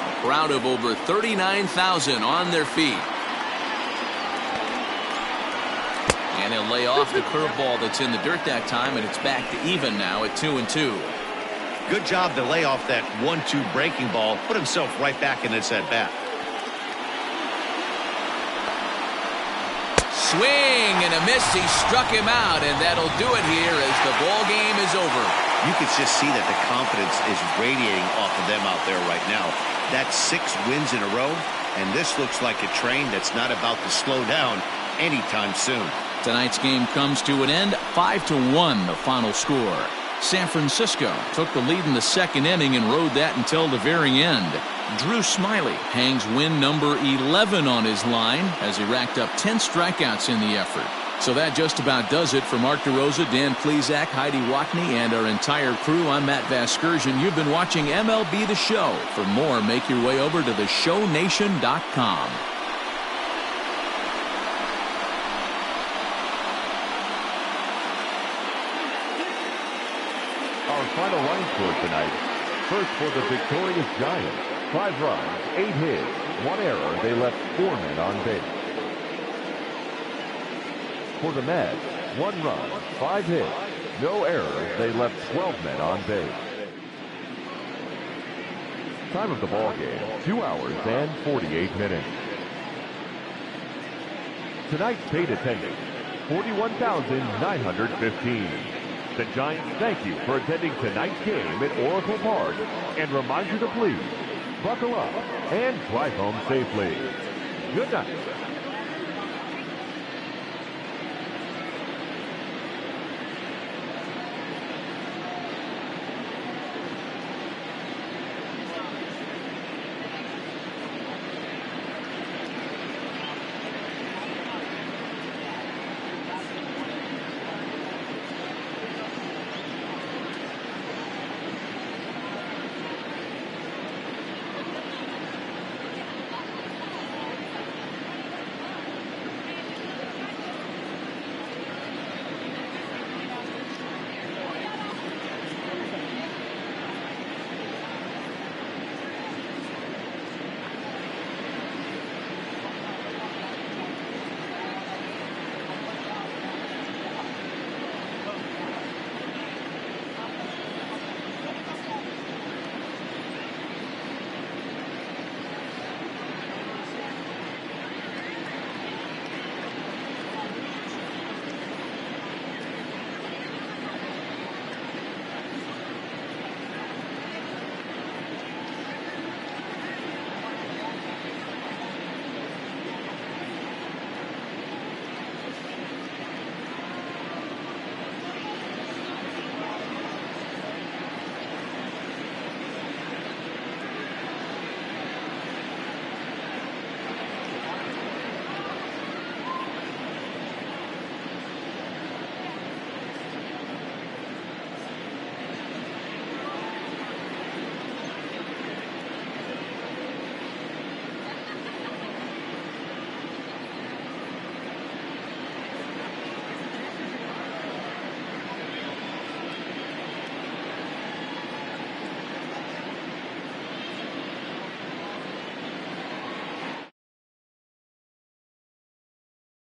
[SPEAKER 1] A crowd of over 39,000 on their feet. And he'll lay off the curveball that's in the dirt that time, and it's back to even now at 2-2.
[SPEAKER 2] Good job to lay off that 1-2 breaking ball, put himself right back in this at bat.
[SPEAKER 1] Swing and a miss. He struck him out, and that'll do it here as the ball game is over.
[SPEAKER 2] You can just see that the confidence is radiating off of them out there right now. That's 6 wins in a row, and this looks like a train that's not about to slow down anytime soon.
[SPEAKER 1] Tonight's game comes to an end, 5-1 the final score. San Francisco took the lead in the second inning and rode that until the very end. Drew Smyly hangs win number 11 on his line as he racked up 10 strikeouts in the effort. So that just about does it for Mark DeRosa, Dan Plesac, Heidi Watney, and our entire crew. I'm Matt Vasgersian. You've been watching MLB The Show. For more, make your way over to theshownation.com.
[SPEAKER 5] Our final line score tonight. First for the victorious Giants. 5 runs, 8 hits, 1 error. They left 4 men on base. For the Mets, 1 run, 5 hits, no errors. They left 12 men on base. Time of the ball game, 2 hours and 48 minutes. Tonight's paid attendance, 41,915. The Giants thank you for attending tonight's game at Oracle Park and remind you to please buckle up and drive home safely. Good night.